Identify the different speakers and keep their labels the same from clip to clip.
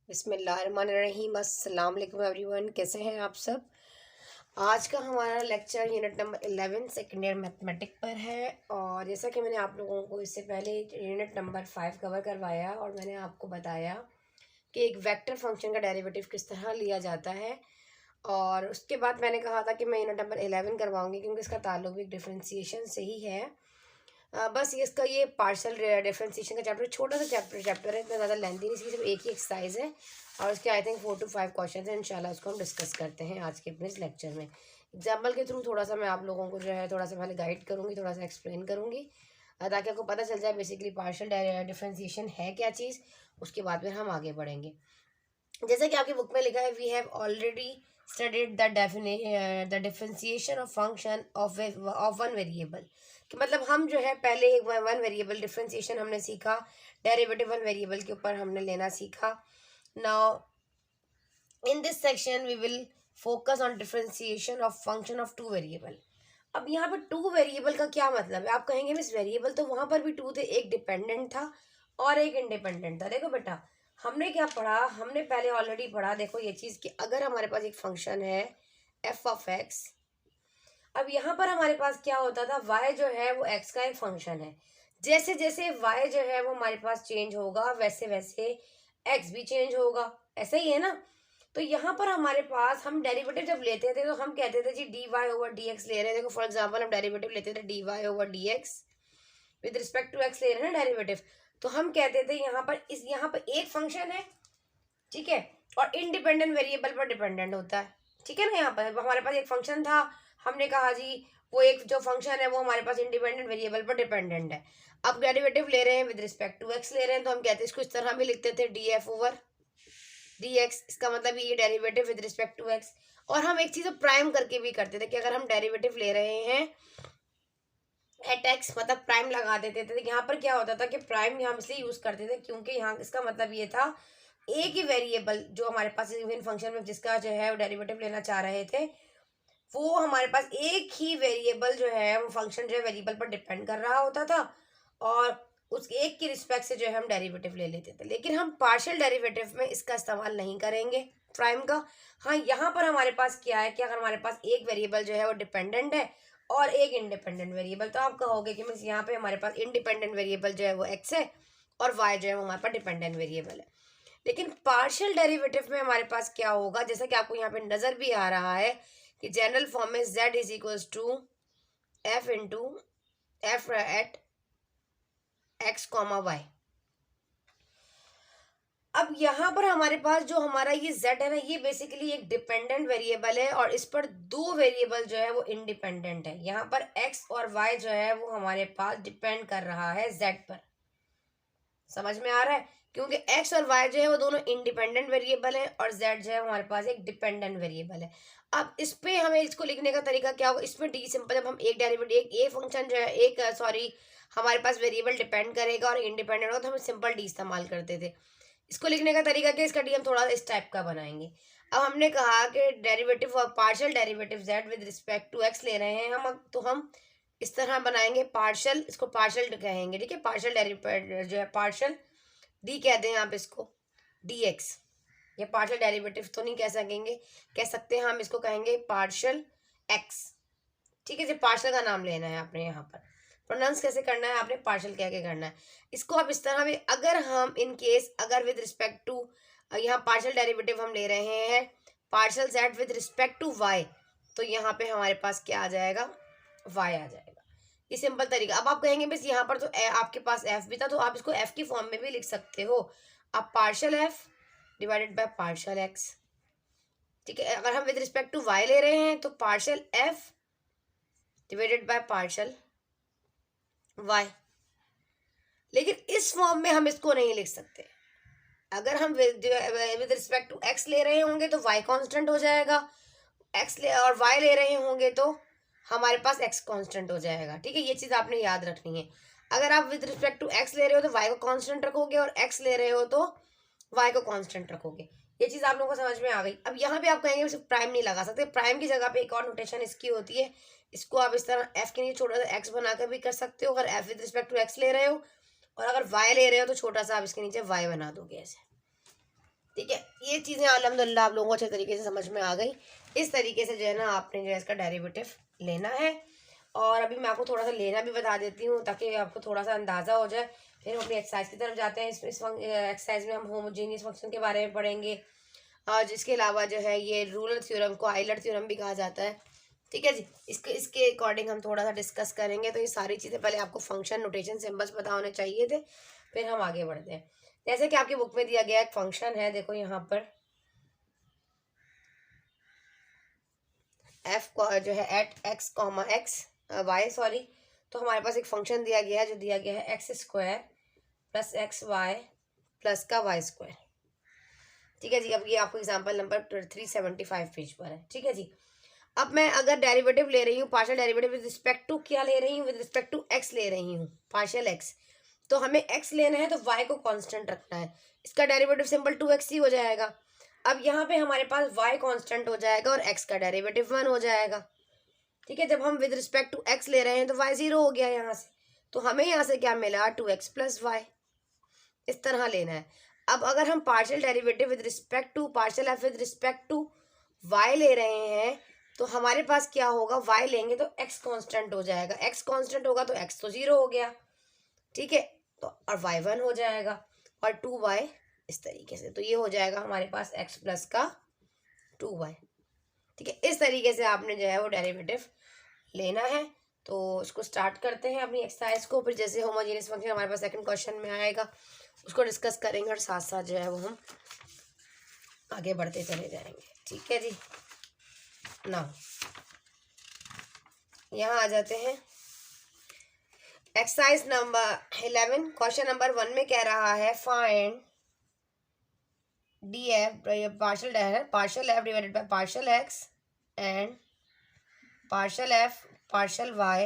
Speaker 1: बिस्मिल्लाहिर्रहमानिर्रहीम। अस्सलाम वालेकुम एवरीवन, कैसे हैं आप सब। आज का हमारा lecture unit number 11 second year mathematic पर है। और जैसा कि मैंने आप लोगों को इससे पहले यूनिट नंबर 5 कवर करवाया और मैंने आपको बताया कि एक वेक्टर फंक्शन का डेरिवेटिव किस तरह लिया जाता है। और उसके बाद मैंने कहा था कि मैं यूनिट नंबर 11 करवाऊंगी क्योंकि इसका ताल्लुक भी डिफ्रेंसिएशन से ही है। बस इसका ये पार्शियल डिफरेंशिएशन का चैप्टर छोटा सा चैप्टर है, इतना ज़्यादा लेंथी नहीं, सिर्फ एक ही एक्सरसाइज है और उसके आई थिंक 4 to 5 क्वेश्चन हैं। इंशाल्लाह उसको हम डिस्कस करते हैं आज के अपने इस लेक्चर में। एग्जाम्पल के थ्रू थोड़ा सा मैं आप लोगों को जो है थोड़ा सा पहले गाइड करूँगी, थोड़ा सा एक्सप्लेन करूँगी ताकि आपको पता चल जाए बेसिकली पार्शियल डिफरेंशिएशन है क्या चीज़। उसके बाद फिर हम आगे बढ़ेंगे। जैसे कि आपकी बुक में लिखा है, we have already studied the differentiation of function of one variable. कि मतलब हम जो है पहले एक वन वेरिएबल डिफरेंशिएशन हमने सीखा, डेरिवेटिव वन वेरिएबल के ऊपर हमने लेना सीखा। Now in this section we will focus on differentiation of function of two variable. अब यहाँ पर टू वेरिएबल का क्या मतलब है, आप कहेंगे मिस वेरिएबल तो वहां पर भी टू थे, एक डिपेंडेंट था और एक इंडिपेंडेंट था। देखो बेटा, हमने क्या पढ़ा, हमने पहले ऑलरेडी पढ़ा, देखो ये चीज़ कि अगर हमारे पास एक फंक्शन है एफ ऑफ एक्स, अब यहाँ पर हमारे पास क्या होता था, y जो है वो x का एक फंक्शन है। जैसे जैसे y जो है वो हमारे पास चेंज होगा वैसे वैसे x भी चेंज होगा, ऐसा ही है ना। तो यहाँ पर हमारे पास हम डेरिवेटिव जब लेते थे तो हम कहते थे जी dy ओवर dx ले रहे हैं। देखो फॉर एग्जांपल हम डेरिवेटिव लेते थे dy over dx with respect to x ले रहे हैं ना डेरिवेटिव, तो हम कहते थे यहाँ पर एक फंक्शन है, ठीक है, और इंडिपेंडेंट वेरिएबल पर डिपेंडेंट होता है, ठीक है ना। यहाँ पर हमारे पास एक फंक्शन था, हमने कहा जी वो एक जो फंक्शन है वो हमारे पास इंडिपेंडेंट वेरिएबल पर डिपेंडेंट है। अब डेरिवेटिव ले रहे हैं विद रिस्पेक्ट टू एक्स ले रहे हैं, तो हम कहते हैं इसको इस तरह भी लिखते थे d f over d x. इसका मतलब ये derivative with respect to x. और हम एक चीज प्राइम करके भी करते थे कि अगर हम डेरिवेटिव ले रहे हैं एट एक्स मतलब प्राइम लगा देते थे। यहाँ पर क्या होता था कि प्राइम हम इसलिए यूज करते थे क्योंकि यहाँ इसका मतलब ये था एक ही वेरिएबल जो हमारे पास गिवन फंक्शन में जिसका जो है वो डेरिवेटिव लेना चाह रहे थे, वो हमारे पास एक ही वेरिएबल जो है वो फंक्शन जो है वेरिएबल पर डिपेंड कर रहा होता था और उस एक की रिस्पेक्ट से जो है हम डेरिवेटिव ले लेते थे। लेकिन हम पार्शियल डेरिवेटिव में इसका इस्तेमाल नहीं करेंगे प्राइम का। हाँ, यहाँ पर हमारे पास क्या है कि अगर हमारे पास एक वेरिएबल जो है वो डिपेंडेंट है और एक इंडिपेंडेंट वेरिएबल, तो आप कहोगे कि मीन्स यहाँ पे हमारे पास इंडिपेंडेंट वेरिएबल जो है वो एक्स है और वाई जो है वो हमारे पास डिपेंडेंट वेरिएबल है। लेकिन पार्शियल डेरिवेटिव में हमारे पास क्या होगा, जैसा कि आपको यहाँ पे नजर भी आ रहा है कि जनरल फॉर्म में z is equals to f into f at x comma y. अब यहाँ पर हमारे पास जो हमारा ये z है ना, ये बेसिकली एक डिपेंडेंट वेरिएबल है और इस पर दो वेरिएबल जो है वो इंडिपेंडेंट है। यहाँ पर x और y जो है वो हमारे पास डिपेंड कर रहा है z पर। समझ में आ रहा है, क्योंकि x और y जो है वो दोनों इंडिपेंडेंट वेरिएबल है और z जो है हमारे पास एक डिपेंडेंट वेरिएबल है। अब इस पे हमें इसको लिखने का तरीका क्या होगा, इसमें डी सिंपल, जब हम एक डेरिवेटिव एक फंक्शन जो है एक सॉरी हमारे पास वेरिएबल डिपेंड करेगा और इंडिपेंडेंट होगा तो हम सिंपल डी इस्तेमाल करते थे। इसको लिखने का तरीका क्या, इसका डी हम थोड़ा इस टाइप का बनाएंगे। अब हमने कहा कि डेरिवेटिव और partial derivative z with respect to x ले रहे हैं हम, तो हम इस तरह बनाएंगे पार्शियल, इसको पार्शियल कहेंगे, ठीक है। पार्शियल डेरिवेटिव जो है पार्शियल डी कहते हैं आप इसको डी एक्स। ये पार्शियल डेरिवेटिव तो नहीं कह सकेंगे, कह सकते हैं हम इसको कहेंगे पार्शियल एक्स, ठीक है जी। पार्शियल का नाम लेना है आपने, यहाँ पर प्रोनाउंस कैसे करना है आपने पार्शियल कह के करना है इसको। आप इस तरह भी, अगर हम इन केस अगर विद रिस्पेक्ट टू यहाँ पार्शियल डेरिवेटिव हम ले रहे हैं partial z with respect to y, तो यहाँ पे हमारे पास क्या आ जाएगा, वाई आ जाएगा। ये सिंपल तरीका। अब आप कहेंगे बस यहाँ पर तो आपके पास एफ भी था, तो आप इसको एफ की फॉर्म में भी लिख सकते हो। आप partial f divided by partial x, ठीक है। अगर हम विद रिस्पेक्ट टू वाई ले रहे हैं तो partial f divided by partial y. लेकिन इस फॉर्म में हम इसको नहीं लिख सकते। अगर हम विद रिस्पेक्ट टू एक्स ले रहे होंगे तो वाई कांस्टेंट हो जाएगा, और वाई ले रहे होंगे तो हमारे पास एक्स कांस्टेंट हो जाएगा, ठीक है। ये चीज़ आपने याद रखनी है। अगर आप विद रिस्पेक्ट टू एक्स ले रहे हो तो वाई को कांस्टेंट रखोगे और एक्स ले रहे हो तो वाई को कांस्टेंट रखोगे। ये चीज़ आप लोगों को समझ में आ गई। अब यहाँ पे आप कहेंगे सिर्फ प्राइम नहीं लगा सकते, प्राइम की जगह पे एक और नोटेशन इसकी होती है, इसको आप इस तरह एफ के नीचे छोटा सा एक्स बनाकर भी कर सकते हो अगर f with respect to x ले रहे हो, और अगर वाई ले रहे हो तो छोटा सा आप इसके नीचे वाई बना दोगे ऐसे। ठीक है, ये चीज़ें अल्हम्दुलिल्लाह आप लोगों को अच्छे तरीके से समझ में आ गई। इस तरीके से जो है ना आपने जो है इसका डेरिवेटिव लेना है। और अभी मैं आपको थोड़ा सा लेना भी बता देती हूँ ताकि आपको थोड़ा सा अंदाज़ा हो जाए। फिर हम अपनी एक्सरसाइज की तरफ जाते हैं। इस एक्सरसाइज में हम होमोजीनियस फंक्शन के बारे में पढ़ेंगे, और जिसके अलावा जो है ये रूलर थ्योरम को आइलर थ्योरम भी कहा जाता है। ठीक है जी, इसके इसके अकॉर्डिंग हम थोड़ा सा डिस्कस करेंगे। तो ये सारी चीज़ें पहले आपको फंक्शन नोटेशन सिंबल्स पता होने चाहिए थे, फिर हम आगे बढ़ते हैं। जैसे कि आपकी बुक में दिया गया एक फंक्शन है, देखो यहाँ पर एफ जो है at x comma x y sorry, तो हमारे पास एक फंक्शन दिया गया है जो दिया गया है x square plus x y plus का वाई स्क्वायर। ठीक है जी, अब ये आपको एग्जांपल नंबर 375 पेज पर है। ठीक है जी, अब मैं अगर डेरिवेटिव ले रही हूँ, partial derivative with respect to क्या ले रही हूँ, विद रिस्पेक्ट टू एक्स ले रही हूँ, पार्शियल एक्स। तो हमें एक्स लेना है तो वाई को कांस्टेंट रखना है, इसका डेरिवेटिव सिंपल 2x ही हो जाएगा। अब यहाँ पे हमारे पास y कांस्टेंट हो जाएगा और x का डेरिवेटिव 1 हो जाएगा। ठीक है, जब हम विद रिस्पेक्ट टू x ले रहे हैं तो y 0 हो गया यहाँ से, तो हमें यहाँ से क्या मिला 2x प्लस वाई, इस तरह लेना है। अब अगर हम partial derivative with respect to partial f with respect to y ले रहे हैं तो हमारे पास क्या होगा, y लेंगे तो x कांस्टेंट हो जाएगा, x कांस्टेंट होगा तो x तो 0 हो गया। ठीक है, तो और y 1 हो जाएगा और 2y इस तरीके से, तो ये हो जाएगा हमारे पास x प्लस का 2y। ठीक है, इस तरीके से आपने जो है वो डेरिवेटिव लेना है। तो इसको स्टार्ट करते हैं अपनी एक्सरसाइज को, फिर जैसे होमोजेनियस फंक्शन हमारे पास सेकंड क्वेश्चन में आएगा उसको डिस्कस करेंगे और साथ साथ जो है वो हम आगे बढ़ते चले जाएंगे। ठीक है जी, ना यहाँ आ जाते हैं। एक्सरसाइज नंबर 11 क्वेश्चन नंबर 1 में कह रहा है find d f, partial f divided by partial x and partial f partial y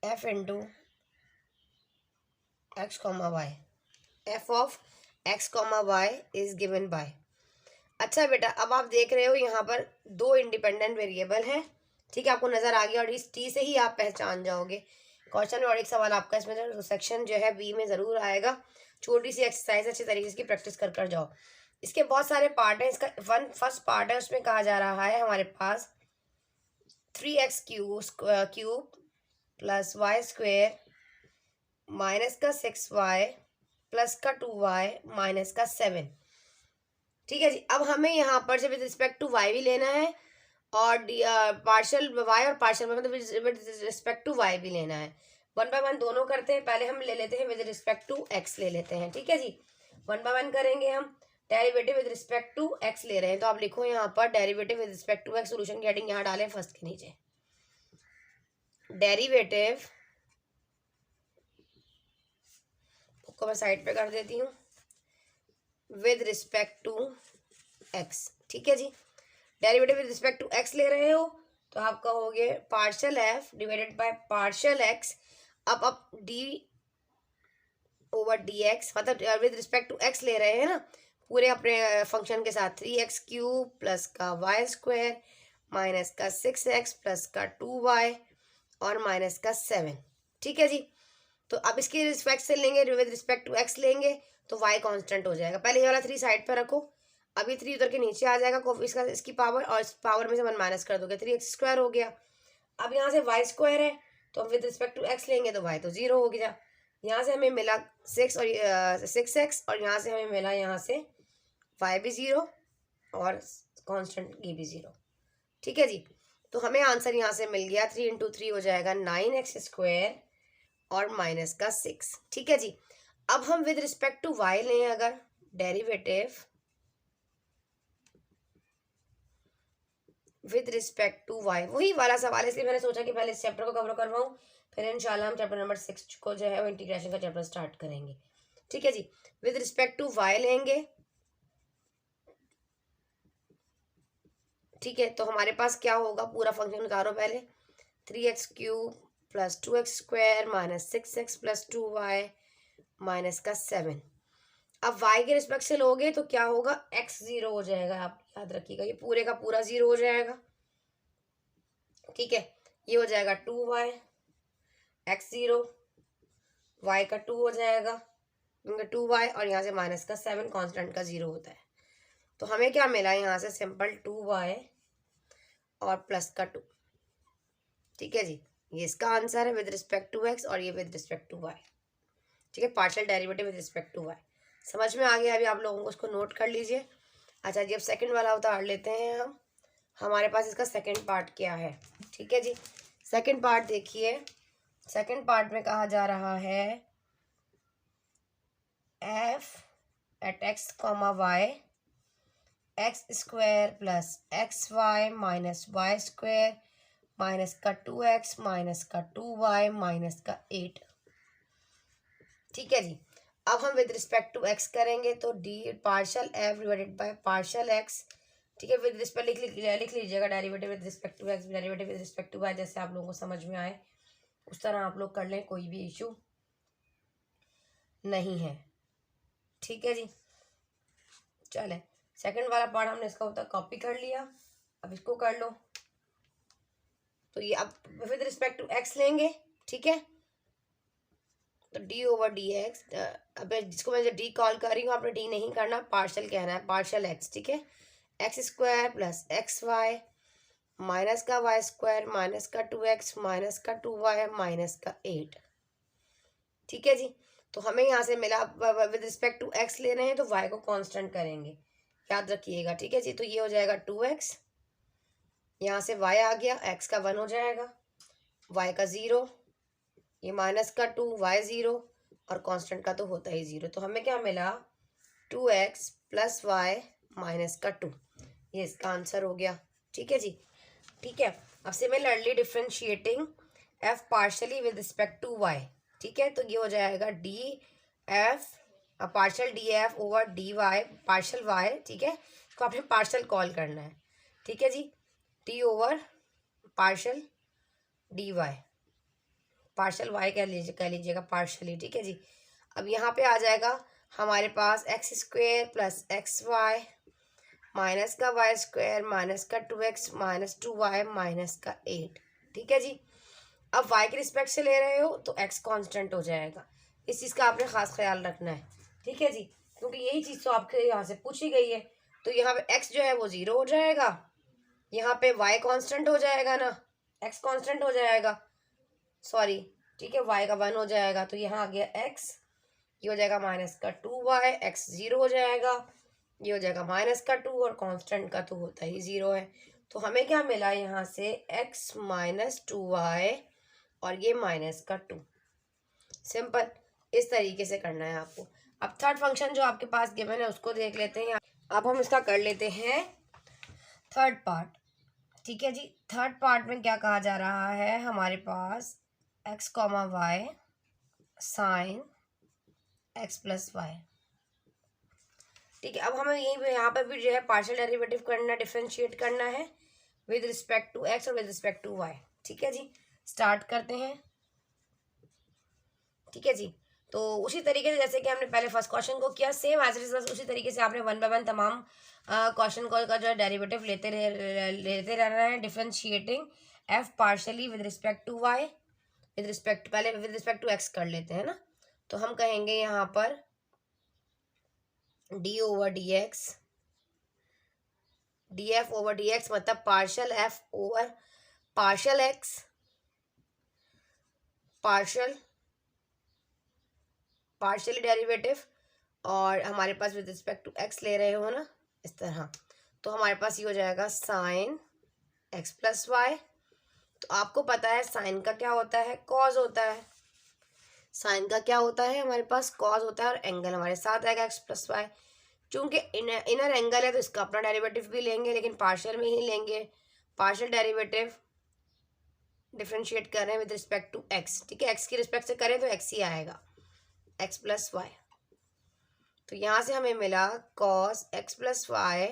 Speaker 1: f into x comma y, f of x comma y is given by. अच्छा बेटा, अब आप देख रहे हो यहाँ पर दो इंडिपेंडेंट वेरिएबल हैं। ठीक है, आपको नजर आ गया और इस टी से ही आप पहचान जाओगे क्वेश्चन में। और एक सवाल आपका इसमें जो सेक्शन जो है बी में ज़रूर आएगा। छोटी सी एक्सरसाइज अच्छे तरीके से प्रैक्टिस कर कर जाओ। इसके बहुत सारे पार्ट हैं, इसका फर्स्ट पार्ट है, उसमें कहा जा रहा है हमारे पास 3x cube plus y square minus का 6y प्लस का 2y माइनस का 7। ठीक है जी, अब हमें यहाँ पर से विद रिस्पेक्ट टू y भी लेना है और पार्शियल y और पार्शियल मतलब विद रिस्पेक्ट टू y भी लेना है। 1 बाय 1 दोनों करते हैं, पहले हम ले लेते हैं विद रिस्पेक्ट टू x ले लेते हैं। ठीक है जी, 1 बाय 1 करेंगे हम। Derivative with respect to x ले रहे हैं तो आप लिखो यहाँ पर derivative with respect to x, solution की हेडिंग यहाँ डालें फर्स्ट के नीचे, डेरिवेटिव को मैं साइड पे कर देती हूँ, विद रिस्पेक्ट टू एक्स। ठीक है जी, derivative with respect to x ले रहे हो तो आप कहोगे partial f divided by partial x, अब डी ओवर डी एक्स, मतलब विद रिस्पेक्ट टू एक्स ले रहे हैं ना पूरे अपने फंक्शन के साथ, 3x क्यूब प्लस का वाई स्क्वायर माइनस का 6x प्लस का 2y और माइनस का 7। ठीक है जी, तो अब इसके रिस्पेक्ट से लेंगे, विद रिस्पेक्ट टू एक्स लेंगे तो y कांस्टेंट हो जाएगा। पहले ये वाला 3 साइड पर रखो, अभी 3 उधर के नीचे आ जाएगा, इसका इसकी पावर और इस पावर में से 1 माइनस कर दोगे, 3x स्क्वायर हो गया। अब यहाँ से y स्क्वायर है तो हम विद रिस्पेक्ट टू x लेंगे तो y तो 0 हो गया। यहाँ से हमें मिला 6 और 6x और यहाँ से हमें मिला यहाँ से y भी 0 और कांस्टेंट ये भी 0। ठीक है जी, तो हमें आंसर यहाँ से मिल गया 3 इंटू 3 हो जाएगा 9x स्क्वायर और माइनस का 6। ठीक है जी, अब हम विद रिस्पेक्ट टू y लें अगर derivative with respect to y, वही वाला सवाल है इसलिए मैंने सोचा कि पहले इस चैप्टर को कवर करवाऊं, फिर इंशाल्लाह हम चैप्टर नंबर 6 को जो है वो इंटीग्रेशन का चैप्टर स्टार्ट करेंगे। ठीक है जी, विद रिस्पेक्ट टू y लेंगे। ठीक है, तो हमारे पास क्या होगा, पूरा फंक्शन उतारो पहले, 3x cube plus 2x square minus 6x plus 2y minus का 7। अब y के रिस्पेक्ट से लोगे तो क्या होगा, x 0 हो जाएगा, आप याद रखिएगा ये पूरे का पूरा 0 हो जाएगा। ठीक है, ये हो जाएगा 2y x 0 y का 2 हो जाएगा, क्योंकि 2y और यहाँ से माइनस का 7 कांस्टेंट का 0 होता है। तो हमें क्या मिला यहाँ से, सिंपल 2y और प्लस का 2। ठीक है जी, ये इसका आंसर है विद रिस्पेक्ट टू x और ये विद रिस्पेक्ट टू y। ठीक है, partial derivative with respect to y। समझ में आ गया अभी आप लोगों को, इसको नोट कर लीजिए। अच्छा जी, अब सेकंड वाला उतार लेते हैं हम। हमारे पास इसका सेकंड पार्ट क्या है। ठीक है जी, सेकंड पार्ट देखिए। सेकंड पार्ट में कहा जा रहा है f at x comma y x square plus x y minus y square minus का 2x माइनस का 2y माइनस का 8। ठीक है जी, अब हम विद रिस्पेक्ट टू x करेंगे तो d partial f divided by partial x। ठीक है, विद रिस्पेक्ट लिख लीजिएगा derivative with respect to x, derivative with respect to y, जैसे आप लोगों को समझ में आए उस तरह आप लोग कर लें, कोई भी इशू नहीं है। ठीक है जी, चले सेकंड वाला पार्ट हमने इसका होता कॉपी कर लिया, अब इसको कर लो। तो ये अब विद रिस्पेक्ट टू x लेंगे। ठीक है, तो d ओवर डी एक्स, अब जिसको मैं डी कॉल कर रही हूँ आपने डी नहीं करना, पार्शियल कहना है, पार्शियल x। ठीक है, x square plus x y minus का वाई स्क्वायर माइनस का 2x माइनस का 2y माइनस का 8। ठीक है जी, तो हमें यहाँ से मिला, विद रिस्पेक्ट टू x ले रहे हैं तो y को कांस्टेंट करेंगे, याद रखिएगा। ठीक है जी, तो ये हो जाएगा 2x, यहाँ से y आ गया, x का 1 हो जाएगा, y का 0, ये माइनस का 2, y 0 और कांस्टेंट का तो होता ही 0। तो हमें क्या मिला, 2x प्लस वाई माइनस का 2, ये इसका आंसर हो गया। ठीक है जी, ठीक है। अब similarly differentiating f partially with respect to y। ठीक है, तो ये हो जाएगा d f partial d f over d y partial y। ठीक है, इसको आपने पार्शल कॉल करना है। ठीक है जी, t over partial d y, partial y कह लीजिएगा पार्शली। ठीक है जी, अब यहाँ पे आ जाएगा हमारे पास x square plus x y minus का वाई स्क्वायर माइनस का 2x माइनस 2y माइनस का 8। ठीक है जी, अब y के रिस्पेक्ट से ले रहे हो तो x कांस्टेंट हो जाएगा, इस चीज़ का आपने खास ख्याल रखना है। ठीक है जी, क्योंकि यही चीज़ तो आपके यहाँ से पूछी गई है। तो यहाँ पे x जो है वो 0 हो जाएगा, यहाँ पे y कांस्टेंट हो जाएगा ना, x कांस्टेंट हो जाएगा, सॉरी। ठीक है, y का 1 हो जाएगा, तो यहाँ आ गया x, ये हो जाएगा माइनस का 2y, x 0 हो जाएगा, ये हो जाएगा माइनस का 2 और कांस्टेंट का तो होता ही 0 है। तो हमें क्या मिला यहाँ से, x माइनस 2y और ये माइनस का 2। सिंपल, इस तरीके से करना है आपको। अब थर्ड फंक्शन जो आपके पास गिवन है उसको देख लेते हैं। अब हम इसका कर लेते हैं थर्ड पार्ट। ठीक है जी, थर्ड पार्ट में क्या कहा जा रहा है हमारे पास, x comma y sine x plus y. ठीक है, अब हमें यही यहाँ पर भी जो है पार्शियल डेरिवेटिव करना, डिफरेंशिएट करना है विद रिस्पेक्ट टू x और विद रिस्पेक्ट टू y। ठीक है जी, स्टार्ट करते हैं। ठीक है जी, तो उसी तरीके से जैसे कि हमने पहले फर्स्ट क्वेश्चन को किया, सेम एज इट इज, बस उसी तरीके से आपने 1 बाय 1 तमाम क्वेश्चन का जो है डेरिवेटिव लेते रहना है। Differentiating f partially with respect to y, with respect, पहले विद रिस्पेक्ट टू x कर लेते हैं ना। तो हम कहेंगे यहाँ पर d over d x, d f over d x मतलब partial f over partial x, partially derivative, और हमारे पास विद रिस्पेक्ट टू एक्स ले रहे हो ना इस तरह, तो हमारे पास ये हो जाएगा साइन एक्स प्लस वाई। तो आपको पता है साइन का क्या होता है, कॉज होता है। साइन का क्या होता है, हमारे पास कॉज होता है और एंगल हमारे साथ आएगा एक्स प्लस वाई। चूंकि इनर एंगल है तो इसका अपना डेरिवेटिव भी लेंगे, लेकिन पार्शियल में ही लेंगे। पार्शियल डेरिवेटिव डिफरेंशिएट कर रहे हैं विद रिस्पेक्ट टू एक्स। ठीक है, एक्स की रिस्पेक्ट से करें तो एक्स ही आएगा, एक्स प्लस वाई। तो यहाँ से हमें मिला कॉस एक्स प्लस वाई,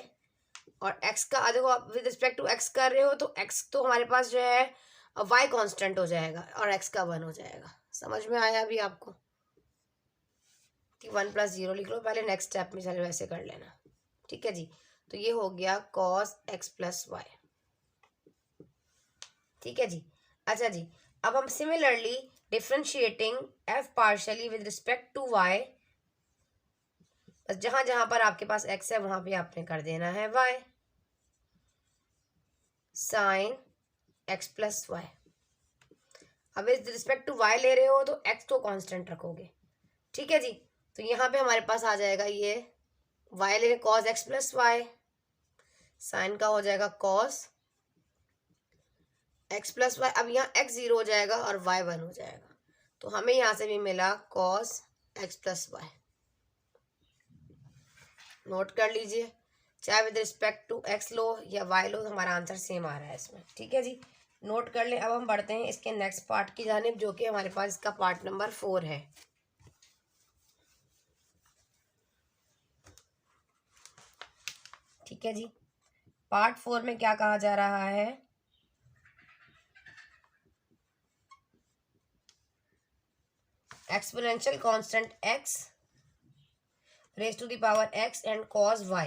Speaker 1: और एक्स का देखो आप विद रिस्पेक्ट टू एक्स कर रहे हो तो एक्स तो हमारे पास जो है वाई कांस्टेंट हो जाएगा और एक्स का 1 हो जाएगा। समझ में आया अभी आपको, कि 1 प्लस 0 लिख लो पहले, नेक्स्ट स्टेप में चलो वैसे कर लेना। ठीक है जी, तो ये हो गया कॉस एक्स प्लस वाई। ठीक है जी, अच्छा जी, अब हम similarly differentiating f partially with respect to y, जहां जहां पर आपके पास x है वहां पे आपने कर देना है y sine x plus y. अब इस रिस्पेक्ट टू y ले रहे हो तो x को कांस्टेंट रखोगे, ठीक है जी। तो यहाँ पे हमारे पास आ जाएगा ये y ले रहे cos x plus y, sine का हो जाएगा कॉस x प्लस वाई। अब यहाँ x 0 हो जाएगा और y 1 हो जाएगा, तो हमें यहाँ से भी मिला cos x plus y. Note कर लीजिए, चाहे विद रिस्पेक्ट टू x लो या y लो, हमारा आंसर सेम आ रहा है इसमें, ठीक है जी। नोट कर लें। अब हम बढ़ते हैं इसके नेक्स्ट पार्ट की जानिब, जो कि हमारे पास इसका पार्ट नंबर 4 है। ठीक है जी, पार्ट 4 में क्या कहा जा रहा है, exponential constant x raise to the power x and cos y।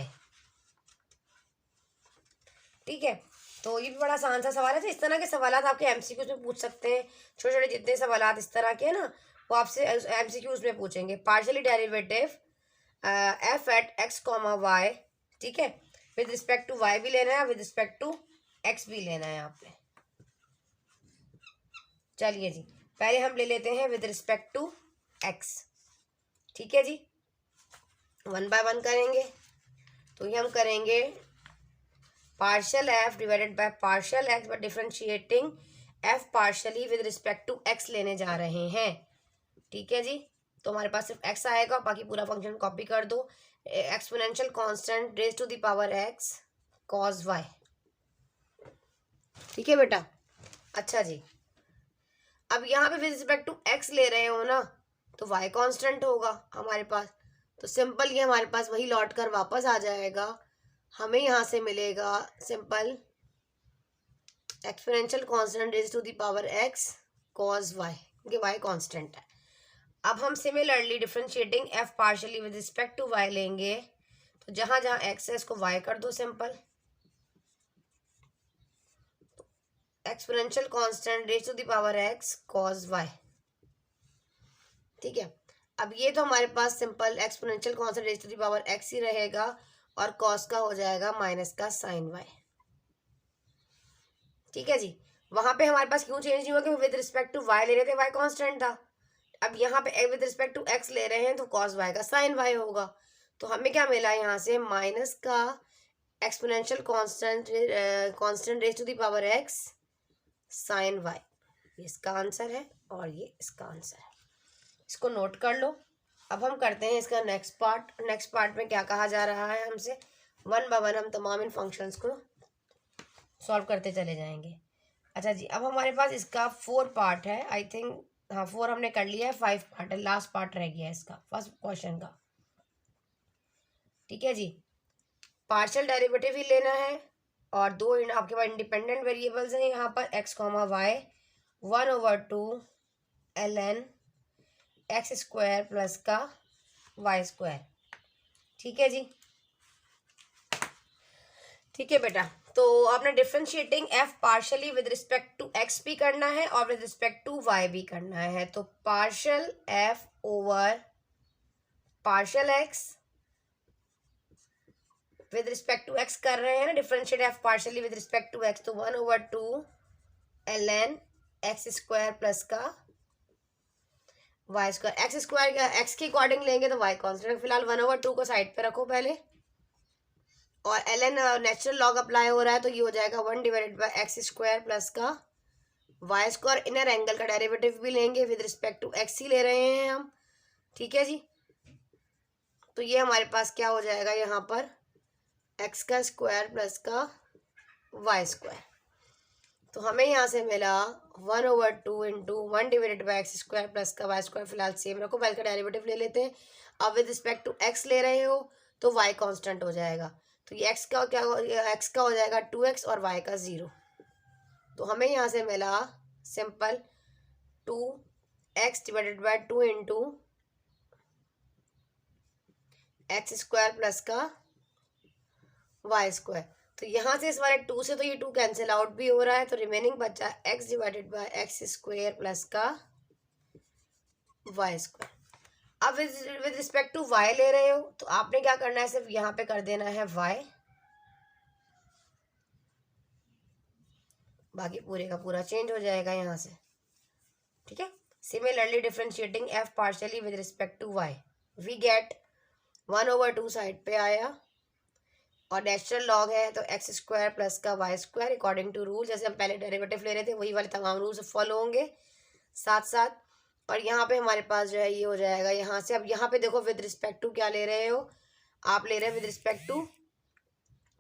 Speaker 1: ठीक है, तो ये भी बड़ा आसान सा सवाल है। तो इस तरह के सवाल आपके एमसीक्यूज में पूछ सकते हैं। छोटे छोटे जितने सवाल इस तरह के हैं ना, वो आपसे एमसीक्यूज में पूछेंगे। Partially derivative f at x comma y, ठीक है, विद रिस्पेक्ट टू वाई भी लेना है, विद रिस्पेक्ट टू एक्स भी लेना है आपने। चलिए जी, पहले हम ले लेते हैं विद रिस्पेक्ट टू एक्स, ठीक है जी। वन बाय वन करेंगे, तो ये हम करेंगे partial f divided by partial x, but differentiating f partially with respect to x लेने जा रहे हैं, ठीक है जी। तो हमारे पास सिर्फ एक्स आएगा, बाकी पूरा फंक्शन कॉपी कर दो। Exponential constant raise to the power x cos y, ठीक है बेटा। अच्छा जी, अब यहाँ पे विद रिस्पेक्ट टू एक्स ले रहे हो ना, तो वाई कांस्टेंट होगा हमारे पास, तो सिंपल ये हमारे पास वही लौट कर वापस आ जाएगा। हमें यहाँ से मिलेगा simple exponential constant raise to the power x cos y, क्योंकि वाई कांस्टेंट है। अब हम similarly differentiating f partially with respect to y लेंगे, तो जहां जहां एक्स है इसको वाई कर दो simple, exponential constant raise to the power x cos y, ठीक है। अब ये तो हमारे पास simple exponential constant raise to the power x ही रहेगा, और कॉस का हो जाएगा माइनस का साइन वाई, ठीक है जी। वहां पे हमारे पास क्यों चेंज नहीं हुआ, क्योंकि विद रिस्पेक्ट टू वाई ले रहे थे, वाई कांस्टेंट था। अब यहाँ पे विद रिस्पेक्ट टू एक्स ले रहे हैं, तो कॉस वाई का साइन वाई होगा। तो हमें क्या मिला यहाँ से, माइनस का exponential constant raise to the power x sine y, ये इसका आंसर है और ये इसका आंसर है। इसको नोट कर लो। अब हम करते हैं इसका नेक्स्ट पार्ट। नेक्स्ट पार्ट में क्या कहा जा रहा है हमसे, वन बाय वन हम तमाम इन फंक्शंस को सॉल्व करते चले जाएंगे। अच्छा जी, अब हमारे पास इसका 4 पार्ट है, आई थिंक, हाँ 4 हमने कर लिया है, 5 पार्ट है, लास्ट पार्ट रह गया है इसका फर्स्ट क्वेश्चन का, ठीक है जी। पार्शियल डेरिवेटिव ही लेना है, और दो आपके पास इंडिपेंडेंट वेरिएबल्स हैं यहाँ पर, x comma y, 1/2 ln x square plus का वाई स्क्वायर, ठीक है जी। ठीक है बेटा, तो आपने differentiating f partially with respect to x भी करना है और विद रिस्पेक्ट टू वाई भी करना है। तो partial f over partial x with respect to x कर रहे हैं ना, differentiate f partially with respect to x, तो 1/2 ln एक्स स्क्वायर प्लस का y square. X square x के अकॉर्डिंग लेंगे तो वाई कॉन्स्टेंट, फिलहाल 1/2 को साइड पे रखो पहले, और ln नेचुरल लॉग अप्लाई हो रहा है, तो ये हो जाएगा 1 divided by x square plus का वाई स्क्वायर। इनर एंगल का डेरिवेटिव भी लेंगे, विद रिस्पेक्ट टू एक्स ही ले रहे हैं हम, ठीक है जी। तो ये हमारे पास क्या हो जाएगा यहाँ पर, एक्स का स्क्वायर प्लस का वाई स्क्वायर। तो हमें यहाँ से मिला 1/2 into 1 divided by x square plus का वाई स्क्वायर, फिलहाल सेम रखो, वाई का डेरिवेटिव ले लेते हैं। अब विद रिस्पेक्ट टू एक्स ले रहे हो तो वाई कांस्टेंट हो जाएगा, तो ये एक्स का क्या, एक्स का हो जाएगा 2x और वाई का 0। तो हमें यहाँ से मिला simple 2x divided by 2 into x square plus का वाई स्क्वायर। तो यहाँ से इस वाले 2 से तो ये 2 कैंसिल आउट भी हो रहा है, तो रिमेनिंग बचा x divided by x square plus का वाई स्क्वायर। अब विद रिस्पेक्ट टू y ले रहे हो तो आपने क्या करना है, सिर्फ यहाँ पे कर देना है y, बाकी पूरे का पूरा चेंज हो जाएगा यहाँ से। ठीक है, similarly differentiating f partially with respect to y, we get 1/2 side पे आया और नेचुरल लॉग है तो एक्स स्क्वायर प्लस का y square according to rule, जैसे हम पहले डेरिवेटिव ले रहे थे वही वाले तमाम रूल्स फॉलो होंगे साथ साथ। और यहाँ पे हमारे पास जो है ये हो जाएगा यहाँ से। अब यहाँ पे देखो विद रिस्पेक्ट टू क्या ले रहे हो आप, ले रहे हैं with respect to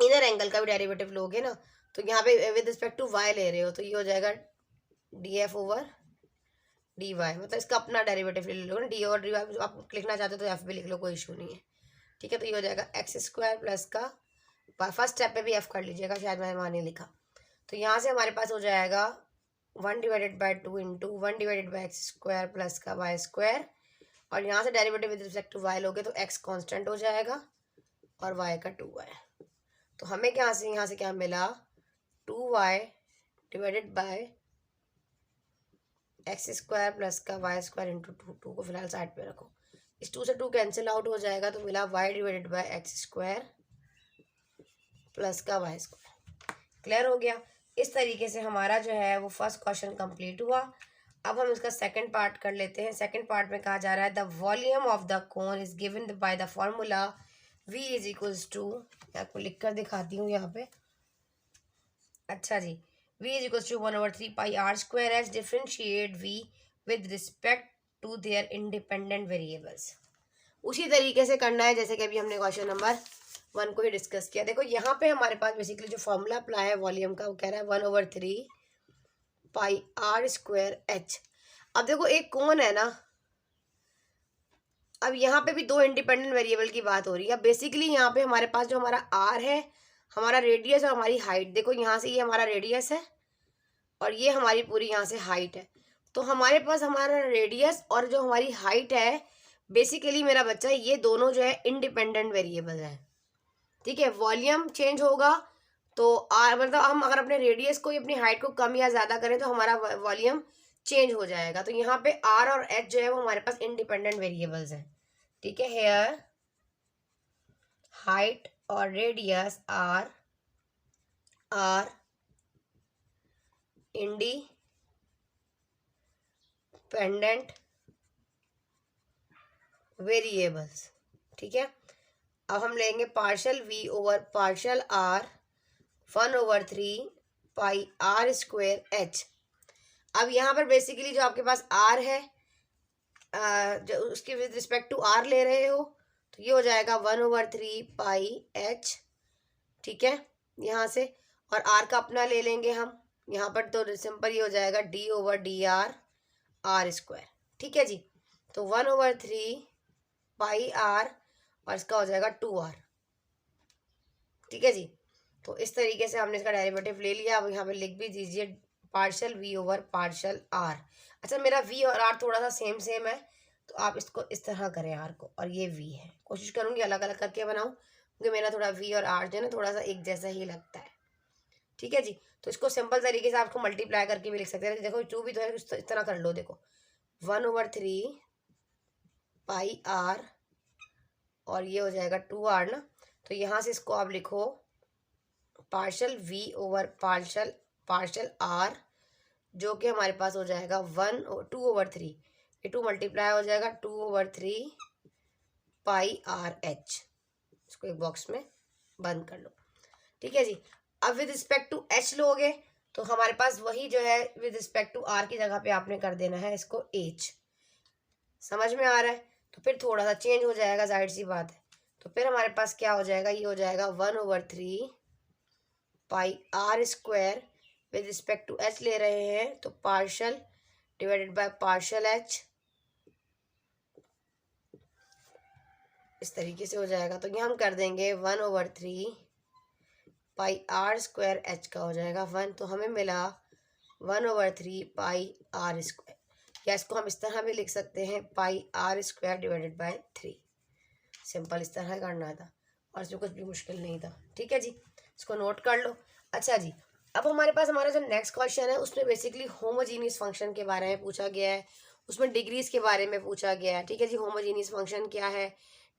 Speaker 1: inner angle का भी डेरिवेटिव लोगे ना, तो यहाँ पे विद रिस्पेक्ट टू वाई ले रहे हो तो ये हो जाएगा d f over d y, मतलब इसका अपना डेरिवेटिव ले लो ना, डी ओवर डी वाई आप लिखना चाहते हो तो एफ भी लिख लो, कोई इशू नहीं है। ठीक है, तो ये हो जाएगा एक्स स्क्वायर प्लस का, फर्स्ट स्टेप पे भी एफ कर लीजिएगा, शायद मैंने वहाँ नहीं लिखा। तो यहाँ से हमारे पास हो जाएगा 1/2 इंटू 1/x स्क्वायर प्लस का वाई स्क्वायर, और यहाँ से derivative with respect to y लोगे तो x कांस्टेंट हो जाएगा और y का 2y। तो हमें क्या से यहाँ से क्या मिला, 2y divided by x square plus का वाई स्क्वायर इंटू 2 को फिलहाल साइड पे रखो, इस 2 से 2 कैंसिल आउट हो जाएगा तो मिला y divided by x square plus का वाई स्क्वायर। क्लियर हो गया। इस तरीके से हमारा जो है वो फर्स्ट क्वेश्चन कंप्लीट हुआ। अब हम इसका सेकंड पार्ट कर लेते हैं। सेकंड पार्ट में कहा जा रहा है the volume of the cone is given by the formula v is equals to, आपको लिख कर दिखाती हूँ यहाँ पे। अच्छा जी, v is equals to 1/3 pi r square h, differentiate v with respect to their independent variables. उसी तरीके से करना है जैसे कि अभी हमने क्वेश्चन नंबर 1 को ही डिस्कस किया। देखो यहाँ पे हमारे पास बेसिकली जो फॉर्मूला अप्लाई है वॉल्यूम का वो कह रहा है 1/3 पाई आर स्क्वायर एच। अब देखो एक कोन है ना, अब यहाँ पे भी दो इंडिपेंडेंट वेरिएबल की बात हो रही है। अब बेसिकली यहाँ पे हमारे पास जो हमारा आर है, हमारा रेडियस और हमारी हाइट, देखो यहाँ से ये हमारा रेडियस है और ये हमारी पूरी यहाँ से हाइट है। तो हमारे पास हमारा रेडियस और जो हमारी हाइट है, बेसिकली मेरा बच्चा ये दोनों जो है इंडिपेंडेंट वेरिएबल है। ठीक है, वॉल्यूम चेंज होगा तो आर, मतलब हम अगर अपने रेडियस को अपनी हाइट को कम या ज़्यादा करें तो हमारा वॉल्यूम चेंज हो जाएगा। तो यहाँ पे आर और एच जो है वो हमारे पास इंडिपेंडेंट वेरिएबल्स हैं। ठीक है, हेयर हाइट और रेडियस आर इंडिपेंडेंट वेरिएबल्स। ठीक है, अब हम लेंगे partial v over partial r 1/3 pi r square h. अब यहाँ पर बेसिकली जो आपके पास r है, जो उसके विद रिस्पेक्ट टू r ले रहे हो तो ये हो जाएगा 1/3 पाई h। ठीक है, यहाँ से, और r का अपना ले लेंगे हम यहाँ पर, तो सिंपल ये हो जाएगा d/dr r स्क्वायर। ठीक है जी, तो 1/3 पाई r और इसका हो जाएगा 2r। ठीक है जी, तो इस तरीके से हमने इसका डेरिवेटिव ले लिया। अब यहाँ पे लिख भी दीजिए partial v over partial r। अच्छा, मेरा v और r थोड़ा सा सेम सेम है तो आप इसको इस तरह करें r को, और ये v है, कोशिश करूँगी अलग अलग करके बनाऊँ क्योंकि मेरा थोड़ा v और r जो है ना थोड़ा सा एक जैसा ही लगता है। ठीक है जी, तो इसको सिंपल तरीके से आपको मल्टीप्लाई करके भी लिख सकते हैं। देखो 2 भी तो है, इस तरह कर लो। देखो 1/3 पाई r और ये हो जाएगा 2r ना, तो यहाँ से इसको आप लिखो partial v over partial r, जो कि हमारे पास हो जाएगा 2/3, ये 2 मल्टीप्लाई हो जाएगा 2/3 पाई आर एच। इसको एक बॉक्स में बंद कर लो। ठीक है जी, अब विद रिस्पेक्ट टू एच लोगे तो हमारे पास वही जो है विद रिस्पेक्ट टू आर की जगह पे आपने कर देना है इसको एच। समझ में आ रहा है? तो फिर थोड़ा सा चेंज हो जाएगा, जाहिर सी बात है। तो फिर हमारे पास क्या हो जाएगा, ये हो जाएगा 1/3 pi r square, with respect to h ले रहे हैं तो partial divided by partial h, इस तरीके से हो जाएगा। तो ये हम कर देंगे 1/3 पाई आर स्क्वायर एच का हो जाएगा 1, तो हमें मिला 1/3 पाई आर स्क्वायर, या इसको हम इस तरह भी लिख सकते हैं pi r square divided by 3। Simple इस तरह करना था और इसमें कुछ भी मुश्किल नहीं था। ठीक है जी, इसको नोट कर लो। अच्छा जी, अब हमारे पास हमारा जो नेक्स्ट क्वेश्चन है उसमें बेसिकली होमोजीनियस फंक्शन के बारे में पूछा गया है, उसमें डिग्रीज के बारे में पूछा गया है। ठीक है जी, होमोजीनियस फंक्शन क्या है,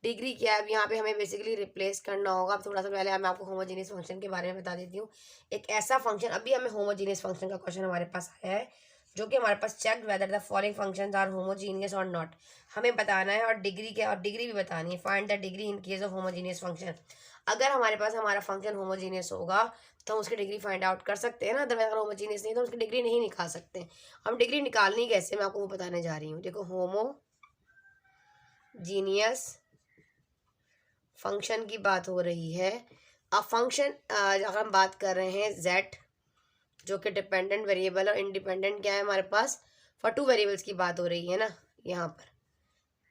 Speaker 1: डिग्री क्या है, अब यहाँ पे हमें बेसिकली रिप्लेस करना होगा। अब थोड़ा सा पहले मैं आपको होमोजीनियस फंक्शन के बारे में बता देती हूँ। एक ऐसा फंक्शन, अभी हमें होमोजीनियस फंक्शन का क्वेश्चन हमारे पास आया है जो कि हमारे पास check whether the following functions are homogeneous और नॉट, हमें बताना है। और डिग्री क्या, और डिग्री भी बतानी है, find the degree in case of homogeneous function. अगर हमारे पास हमारा फंक्शन होमोजीनियस होगा तो हम उसकी डिग्री फाइंड आउट कर सकते हैं ना, अदरवाइज अगर होमोजीनियस नहीं तो उसकी डिग्री नहीं निकाल सकते। हम डिग्री निकालनी कैसे, मैं आपको वो बताने जा रही हूँ। देखो, होमोजीनियस फंक्शन की बात हो रही है। अब फंक्शन अगर हम बात कर रहे हैं z, जो कि डिपेंडेंट वेरिएबल और इंडिपेंडेंट क्या है हमारे पास, फॉर टू वेरिएबल्स की बात हो रही है ना। यहाँ पर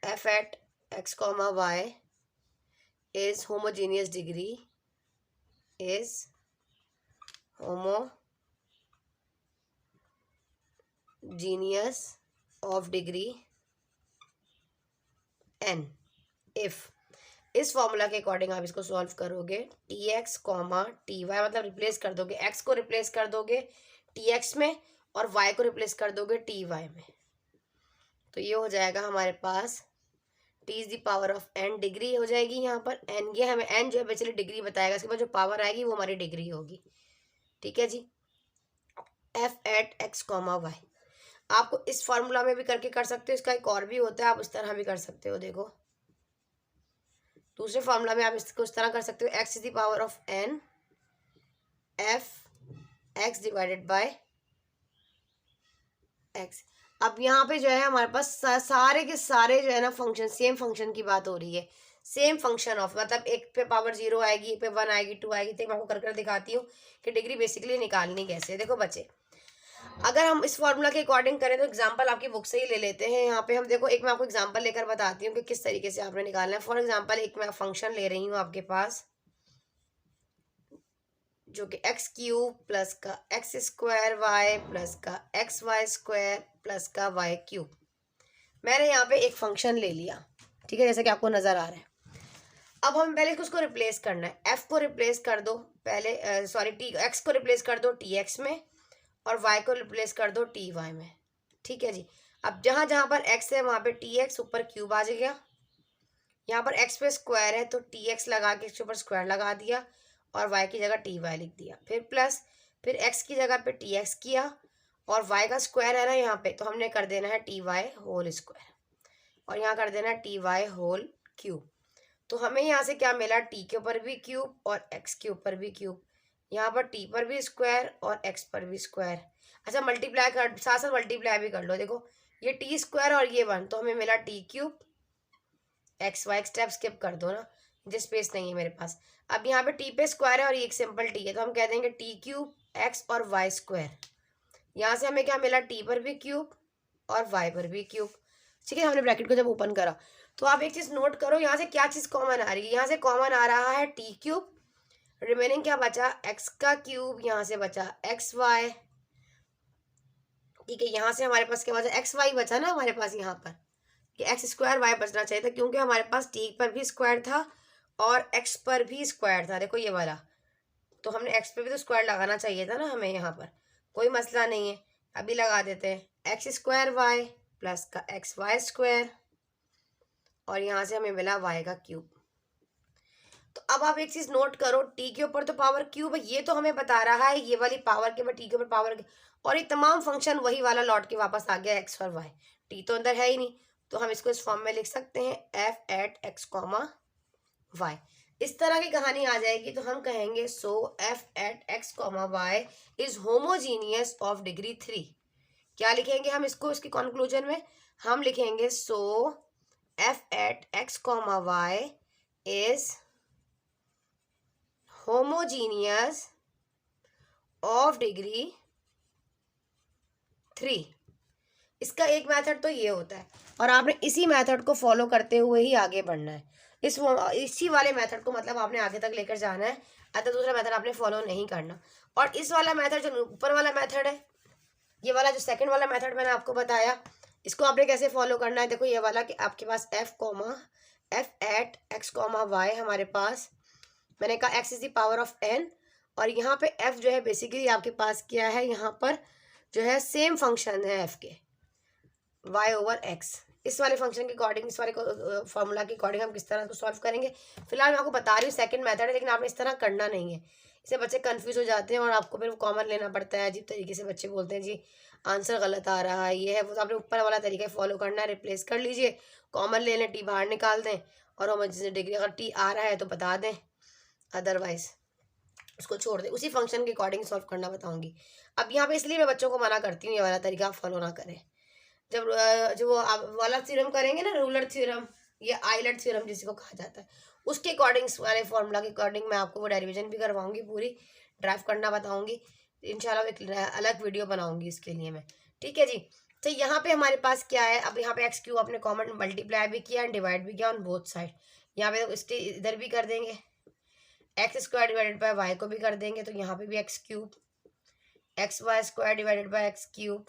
Speaker 1: f at x comma y is homogeneous degree, is homogeneous of degree n if, इस फॉर्मूला के अकॉर्डिंग आप इसको सॉल्व करोगे, t x comma t y, मतलब रिप्लेस कर दोगे, एक्स को रिप्लेस कर दोगे टी एक्स में और वाई को रिप्लेस कर दोगे टी वाई में। तो ये हो जाएगा हमारे पास t is the power of n, degree हो जाएगी यहाँ पर एन। ये हमें एन जो है बेसिकली डिग्री बताएगा, इसके बाद जो पावर आएगी वो हमारी डिग्री होगी। ठीक है जी, f at x comma y आपको इस फॉर्मूला में भी करके कर सकते हो, इसका एक और भी होता है, आप इस तरह भी कर सकते हो। देखो, दूसरे फॉर्मूला में आप इसको इस तरह कर सकते हो, x is the power of n f x divided by x. अब यहाँ पे जो है हमारे पास सारे के सारे जो है ना फंक्शन, सेम फंक्शन की बात हो रही है, सेम फंक्शन ऑफ, मतलब एक पे पावर 0 आएगी, एक पे 1 आएगी, 2 आएगी। तो मैं आपको कर दिखाती हूँ कि डिग्री बेसिकली निकालनी कैसे है। देखो बच्चे, अगर हम इस फॉर्मूला के अकॉर्डिंग करें तो एग्जांपल आपकी बुक से ही ले लेते हैं। यहाँ पे हम देखो, एक मैं आपको एग्जांपल लेकर बताती हूँ कि किस तरीके से आपने निकालना है। फॉर एग्जांपल एक मैं फंक्शन ले रही हूँ आपके पास, जो कि एक्स क्यूब प्लस का एक्स स्क्वायर वाई प्लस का एक्स वाई स्क्वायर प्लस का वाई क्यूब। मैंने यहाँ पे एक फंक्शन ले लिया, ठीक है, जैसे कि आपको नजर आ रहा है। अब हम पहले उसको रिप्लेस करना है, एफ को रिप्लेस कर दो पहले, सॉरी टी, एक्स को रिप्लेस कर दो टी एक्स में और वाई को रिप्लेस कर दो टी वाई में। ठीक है जी, अब जहाँ जहाँ पर एक्स है वहाँ पे टी एक्स ऊपर क्यूब आ गया, यहाँ पर एक्स पे स्क्वायर है तो टी एक्स लगा के इसके ऊपर स्क्वायर लगा दिया और वाई की जगह टी वाई लिख दिया, फिर प्लस, फिर एक्स की जगह पे टी एक्स किया और वाई का स्क्वायर है ना यहाँ पे, तो हमने कर देना है टी वाई होल स्क्वायर और यहाँ कर देना है टी वाई होल क्यूब। तो हमें यहाँ से क्या मिला, टी के ऊपर भी क्यूब और एक्स के ऊपर भी क्यूब, यहाँ पर टी पर भी स्क्वायर और एक्स पर भी स्क्वायर। अच्छा, मल्टीप्लाई कर, साथ साथ मल्टीप्लाई भी कर लो। देखो, ये टी स्क्वायर और ये 1, तो हमें मिला t cube x y, step skip कर दो ना, मुझे स्पेस नहीं है मेरे पास। अब यहाँ पे टी पे स्क्वायर है और ये एक सिंपल टी है, तो हम कह देंगे टी क्यूब एक्स और वाई स्क्वायर। यहाँ से हमें क्या मिला, टी पर भी क्यूब और वाई पर भी क्यूब। ठीक है, हमने ब्रैकेट को जब ओपन करा तो आप एक चीज नोट करो, यहाँ से क्या चीज कॉमन आ रही है, यहाँ से कॉमन आ रहा है टी क्यूब, रिमेनिंग क्या बचा, एक्स का क्यूब, यहाँ से बचा एक्स वाई। ठीक है, यहाँ से हमारे पास क्या बचा, एक्स वाई बचा ना हमारे पास, यहाँ पर कि एक्स स्क्वायर वाई बचना चाहिए था, क्योंकि हमारे पास टी पर भी स्क्वायर था और एक्स पर भी स्क्वायर था। देखो ये वाला, तो हमने एक्स पे भी तो स्क्वायर लगाना चाहिए था ना हमें, यहाँ पर कोई मसला नहीं है, अभी लगा देते हैं एक्स स्क्वायर वाई प्लस का एक्स वाई स्क्वायर और यहाँ से हमें मिला वाई का क्यूब। तो अब आप एक चीज नोट करो, टी के ऊपर तो पावर क्यूब है, ये तो हमें बता रहा है ये वाली पावर के ऊपर, टी के ऊपर पावर, और ये तमाम फंक्शन वही वाला लौट के वापस आ गया एक्स और वाई, टी तो अंदर है ही नहीं। तो हम इसको इस फॉर्म में लिख सकते हैं, f at x comma y. इस तरह की कहानी आ जाएगी तो हम कहेंगे so f at x comma y is homogeneous of degree 3। क्या लिखेंगे हम इसको, इसकी कंक्लूजन में हम लिखेंगे so f at x comma y is homogeneous of degree 3। इसका एक मेथड तो ये होता है और आपने इसी मेथड को फॉलो करते हुए ही आगे बढ़ना है। इसी वाले मेथड को मतलब आपने आगे तक लेकर जाना है, अतः दूसरा मेथड आपने फॉलो नहीं करना। और इस वाला मेथड जो ऊपर वाला मेथड है, ये वाला जो सेकंड वाला मेथड मैंने आपको बताया, इसको आपने कैसे फॉलो करना है। देखो ये वाला कि आपके पास f at x comma y, हमारे पास मैंने कहा x is the power of n और यहाँ पे एफ जो है बेसिकली आपके पास क्या है, यहाँ पर जो है सेम फंक्शन है एफ के, वाई ओवर एक्स। इस वाले फंक्शन के अकॉर्डिंग, इस वाले फॉर्मूला के अकॉर्डिंग हम किस तरह को सॉल्व करेंगे, फिलहाल मैं आपको बता रही हूँ सेकंड मेथड है, लेकिन आपने इस तरह करना नहीं है, इससे बच्चे कंफ्यूज हो जाते हैं और आपको फिर कॉमन लेना पड़ता है। अजीब तरीके से बच्चे बोलते हैं जी आंसर गलत आ रहा है, ये है वो। तो आपने ऊपर वाला तरीका फॉलो करना है, रिप्लेस कर लीजिए, कॉमन ले लें, टी बाहर निकाल दें और होमोजेनियस डिग्री अगर टी आ रहा है तो बता दें, अदरवाइज उसको छोड़ दें। उसी फंक्शन के अकॉर्डिंग सॉल्व करना बताऊंगी। अब यहाँ पे इसलिए मैं बच्चों को मना करती हूँ ये वाला तरीका फॉलो ना करें। जब जो आप वाला थ्योरम करेंगे ना, रूलर थ्योरम या आइलट थ्योरम जिसको कहा जाता है, उसके अकॉर्डिंग वाले फॉर्मूला के अकॉर्डिंग मैं आपको वो डेरिवेशन भी करवाऊंगी, पूरी ड्राइव करना बताऊंगी इंशाल्लाह। एक अलग वीडियो बनाऊंगी इसके लिए मैं, ठीक है जी। तो यहाँ पे हमारे पास क्या है, अब यहाँ पे एक्स क्यूब अपने कॉमन मल्टीप्लाई भी किया एंड डिवाइड भी किया ऑन बोथ साइड। यहाँ पे इसके इधर भी कर देंगे, x square divided by y को भी कर देंगे, तो यहाँ पे भी x cube, x y square divided by x cube,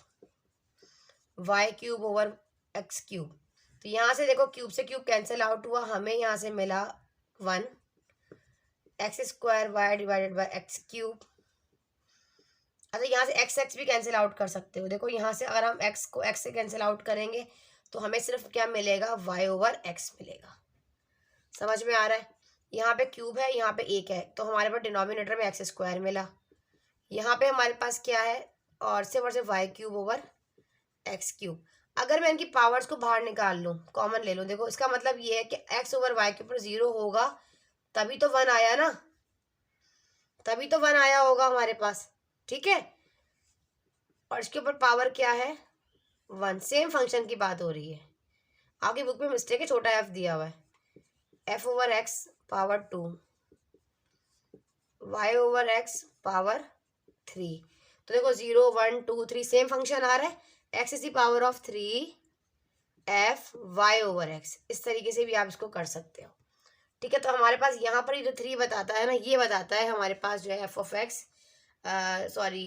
Speaker 1: y cube over x cube. तो यहाँ से देखो क्यूब से क्यूब कैंसिल आउट हुआ, हमें यहाँ से मिला 1, x square y divided by x cube. अच्छा यहाँ से एक्स एक्स भी कैंसिल आउट कर सकते हो, देखो यहाँ से अगर हम एक्स को एक्स से कैंसिल आउट करेंगे तो हमें सिर्फ क्या मिलेगा, वाई ओवर एक्स मिलेगा। समझ में आ रहा है, यहाँ पे क्यूब है, यहाँ पे एक है, तो हमारे पास डिनोमिनेटर में एक्स स्क्वायर मिला। यहाँ पे हमारे पास क्या है, और सिर्फ y cube over x cube. अगर मैं इनकी पावर्स को बाहर निकाल लूँ, कॉमन ले लूँ, देखो इसका मतलब ये है कि एक्स ओवर वाई के ऊपर 0 होगा तभी तो 1 आया ना, तभी तो 1 आया होगा हमारे पास, ठीक है। और इसके ऊपर पावर क्या है, 1, सेम फंक्शन की बात हो रही है। आपकी बुक में मिस्टेक है, छोटा एफ दिया हुआ है, f over x power 2, y over x power 3। तो देखो 0 1 2 3 सेम फंक्शन आ रहा है, x is the power of 3 f y over x. इस तरीके से भी आप इसको कर सकते हो, ठीक है। तो हमारे पास यहाँ पर ये जो 3 बताता है ना, ये बताता है हमारे पास जो है f of x, sorry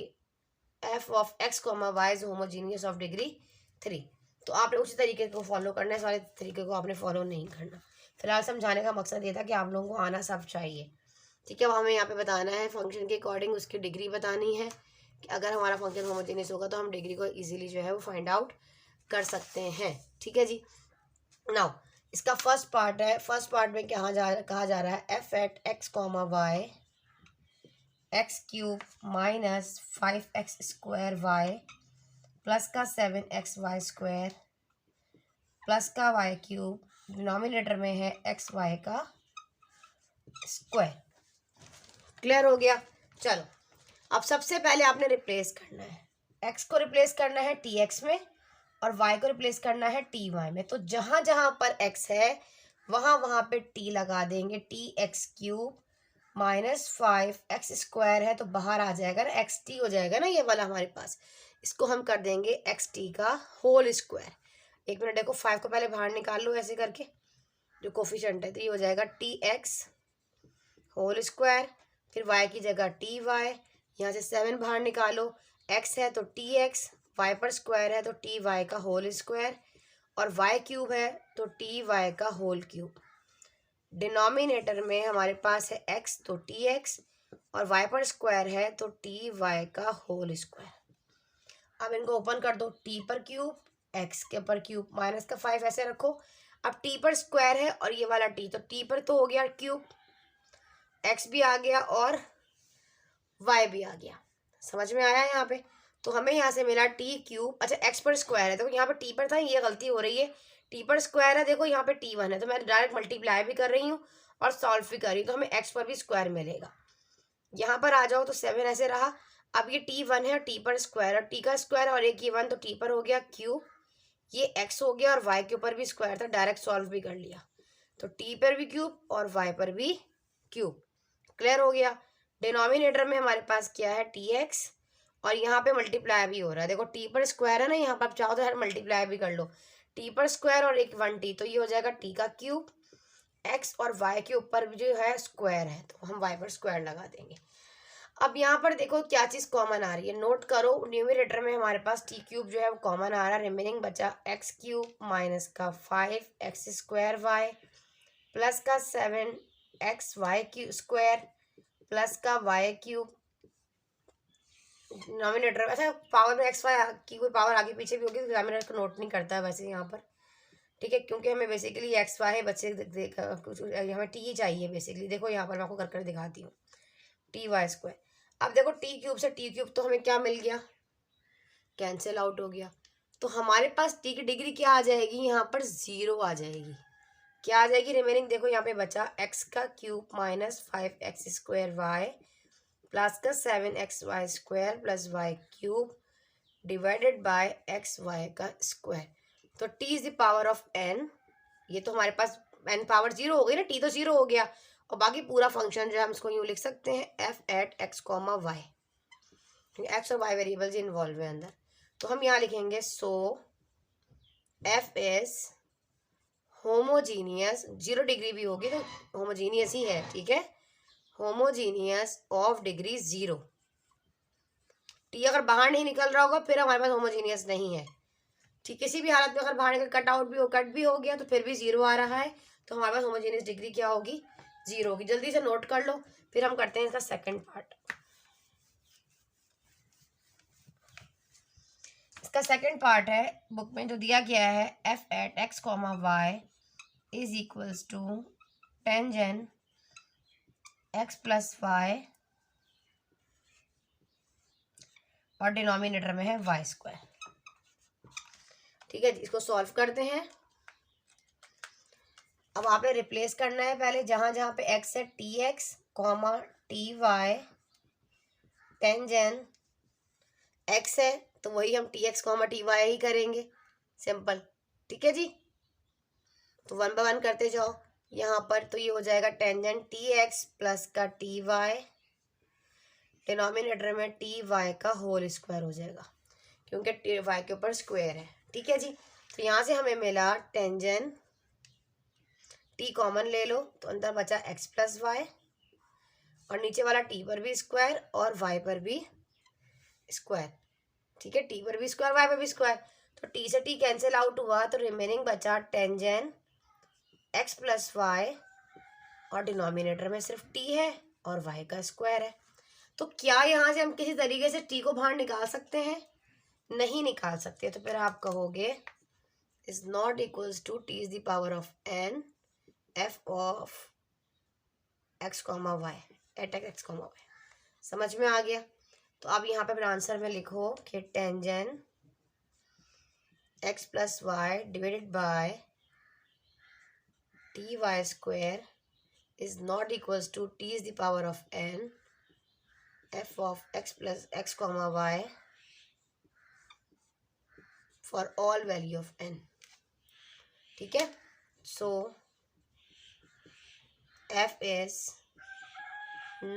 Speaker 1: f of x comma y is homogeneous of degree 3। तो आपने उसी तरीके को फॉलो करना है, सारे तरीके को आपने फॉलो नहीं करना। फिलहाल समझाने का मकसद ये था कि आप लोगों को आना सब चाहिए, ठीक है। अब हमें यहाँ पे बताना है फंक्शन के अकॉर्डिंग उसकी डिग्री बतानी है, कि अगर हमारा फंक्शन होमोजेनियस होगा तो हम डिग्री को इजीली जो है वो फाइंड आउट कर सकते हैं, ठीक है जी। नाउ इसका फर्स्ट पार्ट है, फर्स्ट पार्ट में कहा जा रहा है f at x comma y x cube minus 5x square y plus का 7x वाई स्क्वायर प्लस का वाई क्यूब, डिनोमिनेटर में है एक्स वाई का स्क्वायर। क्लियर हो गया। चलो अब सबसे पहले आपने रिप्लेस करना है, एक्स को रिप्लेस करना है टी एक्स में और वाई को रिप्लेस करना है टी वाई में। तो जहां जहां पर एक्स है वहां वहां पे टी लगा देंगे, T x cube minus 5x square है तो बाहर आ जाएगा ना, एक्स टी हो जाएगा ना ये वाला हमारे पास। इसको हम कर देंगे एक्स टी का होल स्क्वायर। एक मिनट देखो, 5 को पहले बाहर निकाल लो ऐसे करके, जो कोफिशिएंट है, तो ये हो जाएगा टी एक्स होल स्क्वायर, फिर y की जगह टी वाई, यहाँ से 7 बाहर निकालो, x है तो टी एक्स, वाई पर स्क्वायर है तो टी वाई का होल स्क्वायर, और y क्यूब है तो टी वाई का होल क्यूब। डिनोमिनेटर में हमारे पास है x तो टी एक्स और y पर स्क्वायर है तो टी वाई का होल स्क्वायर। अब इनको ओपन कर दो, t पर क्यूब x के पर क्यूब, माइनस का 5 ऐसे रखो। अब t पर स्क्वायर है और ये वाला t, तो t पर तो हो गया क्यूब, x भी आ गया और y भी आ गया। समझ में आया यहाँ पे। तो हमें यहाँ से मिला टी क्यूब, अच्छा x पर स्क्वायर है, देखो यहाँ पे t पर था, ये गलती हो रही है, टी पर स्क्वायर है, देखो यहाँ पे t1 है, तो मैं डायरेक्ट मल्टीप्लाई भी कर रही हूँ और सॉल्व भी कर रही हूँ, तो हमें x पर भी स्क्वायर मिलेगा। यहाँ पर आ जाओ तो 7 ऐसे रहा। अब ये t1 है और t पर स्क्वायर, और t का स्क्वायर और एक ये 1, तो t पर हो गया क्यूब, ये x हो गया और y के ऊपर भी स्क्वायर था, डायरेक्ट सॉल्व भी कर लिया, तो t पर भी क्यूब और y पर भी क्यूब। क्लियर हो गया। डिनोमिनेटर में हमारे पास क्या है, टी एक्स, और यहाँ पे मल्टीप्लाई भी हो रहा है, देखो टी पर स्क्वायर है ना, यहाँ पर आप चाहो तो मल्टीप्लाई भी कर लो, टी पर स्क्वायर और एक 1t, तो ये हो जाएगा टी का क्यूब, एक्स और वाई के ऊपर जो है स्क्वायर है तो हम वाई पर स्क्वायर लगा देंगे। अब यहाँ पर देखो क्या चीज़ कॉमन आ रही है, नोट करो, न्यूमरेटर में हमारे पास टी क्यूब जो है वो कॉमन आ रहा है, रिमेनिंग बचा एक्स क्यूब माइनस का 5x स्क्वायर वाई प्लस का 7x वाई क्यू स्क्वायर प्लस का वाई क्यूब डिनोमिनेटर ऐसा पावर में एक्स वाई की कोई पावर आगे पीछे भी होगी तो डिनोमिनेटर को नोट नहीं करता है वैसे यहाँ पर, ठीक है, क्योंकि हमें बेसिकली एक्स वाई है बच्चे कुछ हमें टी ही चाहिए बेसिकली। देखो यहाँ पर मैं आपको कर कर दिखाती हूँ, टी वाई स्क्वायर। अब देखो टी क्यूब से टी क्यूब तो हमें क्या मिल गया, कैंसिल आउट हो गया। तो हमारे पास टी की डिग्री क्या आ जाएगी, यहाँ पर 0 आ जाएगी। क्या आ जाएगी रिमेनिंग, देखो यहाँ पे बचा एक्स का cube minus 5x² Y plus का 7xy square plus y cube divided by x y का स्क्वायर। तो t is the power of n, ये तो हमारे पास n पावर 0 हो गई ना, t तो 0 हो गया, और बाकी पूरा फंक्शन जो है हम इसको यूँ लिख सकते हैं f at x comma y, x और वाई वेरिएबल्स इन्वॉल्व है अंदर। तो हम यहाँ लिखेंगे so f is homogeneous, 0 degree भी होगी तो होमोजीनियस ही है, ठीक है, होमोजीनियस ऑफ डिग्री 0। टी अगर बाहर नहीं निकल रहा होगा फिर हमारे पास होमोजीनियस नहीं है, ठीक, किसी भी हालत में अगर बाहर निकल कट आउट भी हो, कट भी हो गया तो फिर भी 0 आ रहा है, तो हमारे पास होमोजीनियस डिग्री क्या होगी, 0 होगी। जल्दी से नोट कर लो, फिर हम करते हैं इसका सेकंड पार्ट। इसका सेकंड पार्ट है बुक में जो दिया गया है, f at x comma y is equals to tangent x plus y और डिनोमिनेटर में है वाई स्क्वायर, ठीक है। इसको सॉल्व करते हैं। अब आपने रिप्लेस करना है पहले, जहां जहां पे एक्स है t x comma t y, tangent x है तो वही हम t x comma t y ही करेंगे, सिंपल, ठीक है जी। तो 1 बाय 1 करते जाओ यहाँ पर, तो ये हो जाएगा टेंजेंट टी एक्स प्लस का टी वाई, डिनोमिनेटर में टी वाई का होल स्क्वायर हो जाएगा क्योंकि टी वाई के ऊपर स्क्वायर है, ठीक है जी। तो यहाँ से हमें मिला टेंजेंट, टी कॉमन ले लो तो अंदर बचा एक्स प्लस वाई, और नीचे वाला टी पर भी स्क्वायर और वाई पर भी स्क्वायर, ठीक है, टी पर भी स्क्वायर वाई पर भी स्क्वायर। तो टी से टी कैंसिल आउट हुआ तो रिमेनिंग बचा टेंजेंट एक्स प्लस वाई, और डिनोमिनेटर में सिर्फ टी है और वाई का स्क्वायर है। तो क्या यहाँ से हम किसी तरीके से टी को बाहर निकाल सकते हैं, नहीं निकाल सकते, तो फिर आप कहोगे is not equals to t is the power of n f of x comma y at x comma y. समझ में आ गया। तो अब यहाँ पे अपने आंसर में लिखो कि tangent x plus y divided by t y square is not equals to t is the power of n f of x plus x comma y for all value of n, ठीक है। so f is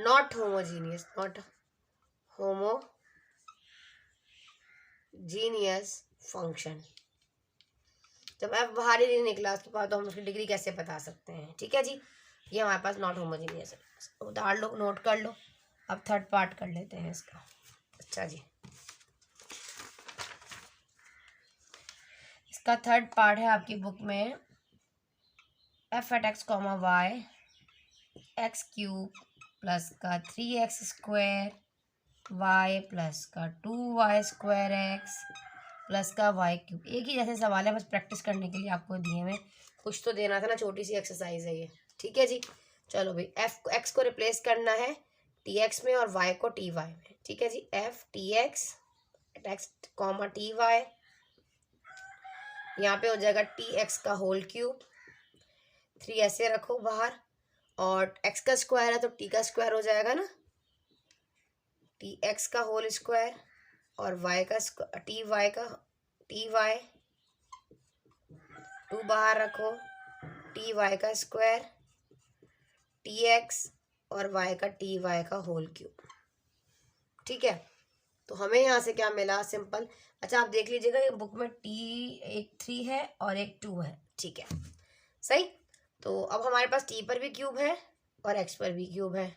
Speaker 1: not homogeneous, not homogeneous function। जब f बाहर ही नहीं निकला उसके बाद तो हम उसकी डिग्री कैसे बता सकते हैं, ठीक है जी। ये हमारे पास नॉट होमोजीनियस है, उतार लो, नोट कर लो। अब थर्ड पार्ट कर लेते हैं इसका। अच्छा जी, इसका थर्ड पार्ट है आपकी बुक में f at x comma y x cube plus का 3x स्क्वायर वाई प्लस का 2y स्क्वायर एक्स प्लस का वाई क्यूब। एक ही जैसे सवाल है, बस प्रैक्टिस करने के लिए आपको दिए हुए, कुछ तो देना था ना, छोटी सी एक्सरसाइज है ये, ठीक है जी। चलो भाई, एफ एक्स को रिप्लेस करना है टी एक्स में और वाई को टी वाई में, ठीक है जी। F t x x comma t y, यहाँ पे हो जाएगा टी एक्स का होल क्यूब, 3 ऐसे रखो बाहर, और एक्स का स्क्वायर है तो टी का स्क्वायर हो जाएगा ना, टी एक्स का होल स्क्वायर, और वाई का टी वाई का टी वाई, 2 बाहर रखो, टी वाई का स्क्वायर, टी एक्स और वाई का टी वाई का होल क्यूब, ठीक है। तो हमें यहाँ से क्या मिला, सिंपल। अच्छा आप देख लीजिएगा ये बुक में टी एक 3 है और एक 2 है, ठीक है, सही। तो अब हमारे पास टी पर भी क्यूब है और एक्स पर भी क्यूब है,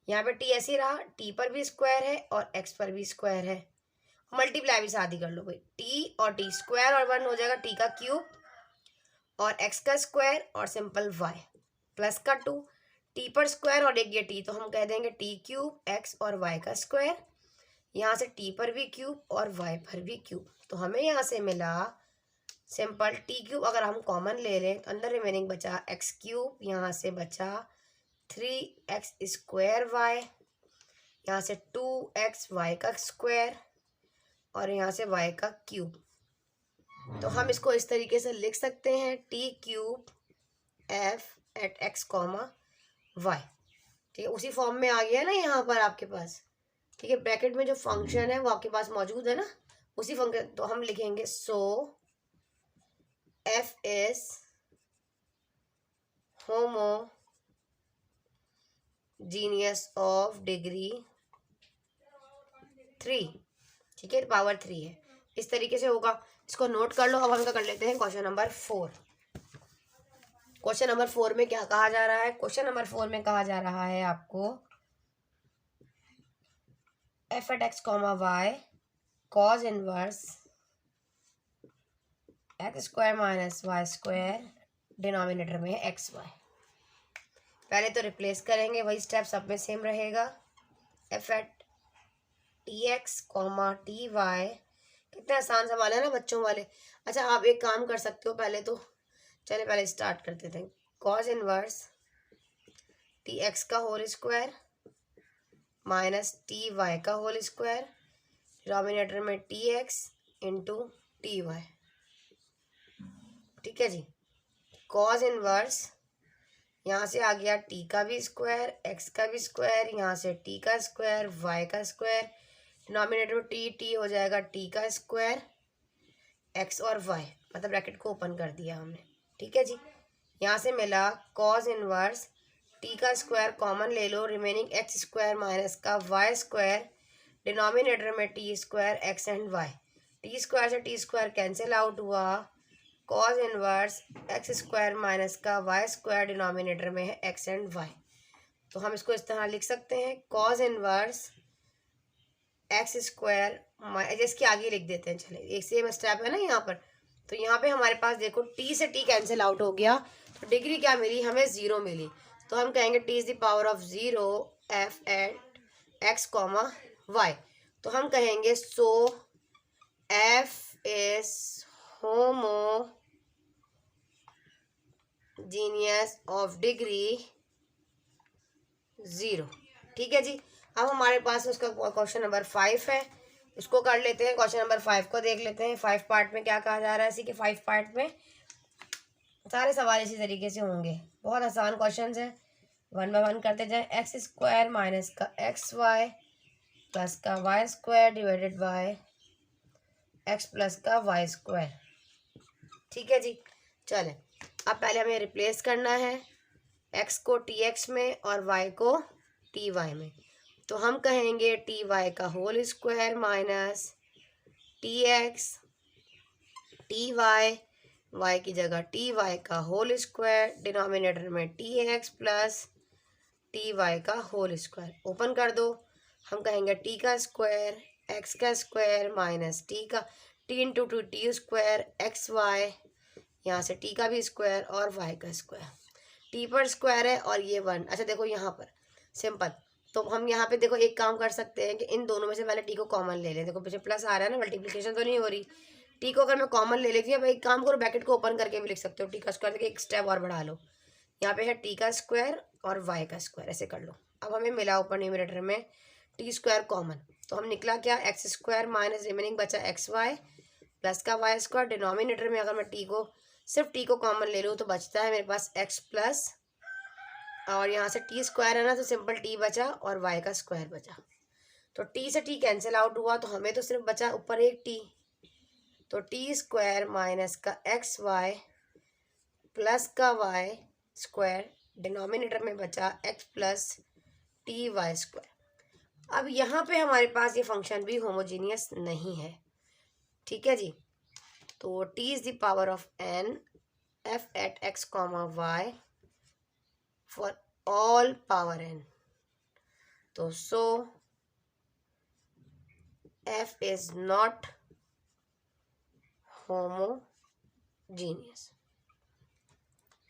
Speaker 1: यहाँ पे टी ऐसे ही रहा, टी पर भी स्क्वायर है और एक्स पर भी स्क्वायर है, मल्टीप्लाई भी साथ ही कर लो भाई, टी और टी स्क्वायर और 1 हो जाएगा टी का क्यूब और एक्स का स्क्वायर और सिंपल वाई प्लस का 2, टी पर स्क्वायर और एक ये टी, तो हम कह देंगे टी क्यूब एक्स और वाई का स्क्वायर। यहाँ से टी पर भी क्यूब और वाई पर भी क्यूब, तो हमें यहाँ से मिला सिंपल टी क्यूब। अगर हम कॉमन ले लें तो अंदर रिमेनिंग बचा एक्स क्यूब, यहाँ से बचा 3x² वाई, यहाँ से 2x वाई का स्क्वायर और यहाँ से y का क्यूब। तो हम इसको इस तरीके से लिख सकते हैं t cube f at x comma y. ठीक है, उसी फॉर्म में आ गया ना यहाँ पर आपके पास। ठीक है, ब्रैकेट में जो फंक्शन है वो आपके पास मौजूद है ना, उसी फंक्शन। तो हम लिखेंगे सो f is homogeneous of degree 3। ठीक है, पावर 3 है, इस तरीके से होगा। इसको नोट कर लो। अब हम क्या कर लेते हैं क्वेश्चन नंबर 4। क्वेश्चन नंबर 4 में क्या कहा जा रहा है? क्वेश्चन नंबर 4 में कहा जा रहा है आपको f at x comma y cos inverse x² minus y² denominator में है xy। पहले तो रिप्लेस करेंगे, वही स्टेप सब में सेम रहेगा। f at tx comma t y, कितना आसान सवाल है ना बच्चों वाले। अच्छा, आप एक काम कर सकते हो, पहले तो चले पहले स्टार्ट करते थे। कॉज इनवर्स टी एक्स का whole square minus t y का होल स्क्वायर, डिनोमिनेटर में t x into t y. ठीक है जी, कॉज इनवर्स यहाँ से आ गया टी का भी स्क्वायर, एक्स का भी स्क्वायर, यहाँ से टी का स्क्वायर, वाई का स्क्वायर, डिनोमिनेटर में टी हो जाएगा टी का स्क्वायर, एक्स और वाई, मतलब ब्रैकेट को ओपन कर दिया हमने। ठीक है जी, यहाँ से मिला कॉज इनवर्स टी का स्क्वायर कॉमन ले लो, रिमेनिंग x² माइनस का y², डिनोमिनेटर में t² x and y। t² से t² कैंसिल आउट हुआ, कॉज इनवर्स x² माइनस का y², डिनोमिनेटर में है x एंड y। तो हम इसको इस तरह लिख सकते हैं कॉज इनवर्स x², इसके आगे लिख देते हैं। चले, एक सेम स्टेप है ना यहाँ पर। तो यहाँ पे हमारे पास देखो t से t कैंसिल आउट हो गया, तो डिग्री क्या मिली हमें? 0 मिली। तो हम कहेंगे t is the power of 0 f at x comma y. तो हम कहेंगे so f is homogeneous of degree 0। ठीक है जी, अब हमारे पास उसका क्वेश्चन नंबर 5 है, इसको कर लेते हैं। क्वेश्चन नंबर 5 को देख लेते हैं। 5 पार्ट में क्या कहा जा रहा है? इसी के 5 पार्ट में सारे सवाल इसी तरीके से होंगे, बहुत आसान क्वेश्चन है। 1 बाय 1 करते जाएं। x² माइनस का xy प्लस का y² divided by x plus का y²। ठीक है जी, चलें अब पहले हमें रिप्लेस करना है x को tx में और y को ty में। तो हम कहेंगे टी वाई का whole square minus t x t y, y की जगह टी वाई का होल स्क्वायर, डिनोमिनेटर में t x plus t y का होल स्क्वायर। ओपन कर दो, हम कहेंगे टी का स्क्वायर एक्स का स्क्वायर माइनस टी का t into two t square x y, यहाँ से टी का भी स्क्वायर और वाई का स्क्वायर। टी पर स्क्वायर है और ये 1। अच्छा देखो यहाँ पर सिंपल, तो हम यहाँ पे देखो एक काम कर सकते हैं कि इन दोनों में से पहले टी को कॉमन ले लें। देखो पीछे प्लस आ रहा है ना, मल्टीप्लिकेशन तो नहीं हो रही। टी को अगर मैं कॉमन ले लेती हूँ, अब एक काम करो ब्रैकेट को ओपन करके भी लिख सकते हो। टी का स्क्वायर देखिए एक स्टेप और बढ़ा लो, यहाँ पे है टी का स्क्वायर और वाई का स्क्वायर, ऐसे कर लो। अब हमें मिला ऊपर न्यूमरेटर में t² कॉमन, तो हम निकला क्या x² माइनस रिमेनिंग बचा xy प्लस का y²। डिनोमिनेटर में अगर मैं सिर्फ टी को कॉमन ले लूँ तो बचता है मेरे पास x प्लस, और यहाँ से t² है ना, तो सिंपल t बचा और y का स्क्वायर बचा। तो t से t कैंसिल आउट हुआ, तो हमें तो सिर्फ बचा ऊपर एक t, तो t² माइनस का xy प्लस का y², डिनोमिनेटर में बचा x प्लस ty²। अब यहाँ पे हमारे पास ये फंक्शन भी होमोजीनियस नहीं है। ठीक है जी, तो t is the power of n f at x comma y for all power n। तो so f is not homogeneous.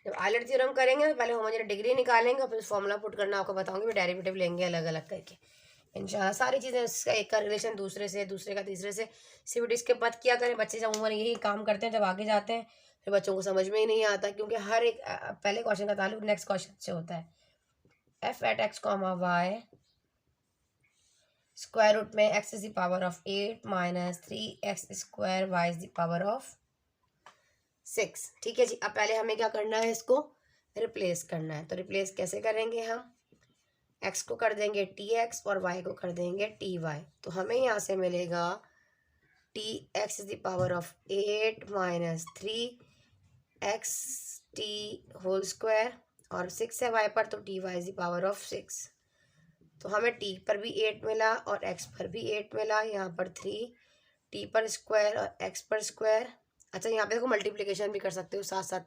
Speaker 1: जब आयलर थ्योरम करेंगे तो पहले होमोजीनियस डिग्री निकालेंगे और फिर फॉर्मूला पुट करना आपको बताऊंगी, फिर डेरिवेटिव लेंगे अलग अलग करके। इंशाल्लाह सारी चीज़ें उसका एक का रिलेशन दूसरे से, दूसरे का तीसरे से, सीबीटी इसके बाद किया करें। बच्चे जब उम्र यही काम करते हैं, जब आगे जाते हैं फिर बच्चों को समझ में ही नहीं आता, क्योंकि हर एक पहले क्वेश्चन का ताल्लुक नेक्स्ट क्वेश्चन से होता है। F at x comma y square root में x is the power of 8 minus 3x square y is the power of 6। ठीक है जी। अब पहले हमें क्या करना है, इसको रिप्लेस करना है। तो रिप्लेस कैसे करेंगे, हम x को कर देंगे tx और y को कर देंगे ty। तो हमें यहाँ से मिलेगा tx is the power of 8 minus 3x t whole square और 6 है y पर, तो ty is the power of 6। तो हमें t पर भी 8 मिला और x पर भी 8 मिला, यहाँ पर 3 t पर स्क्वायर और x पर स्क्वायर। अच्छा यहाँ पे देखो मल्टीप्लिकेशन भी कर सकते हो साथ साथ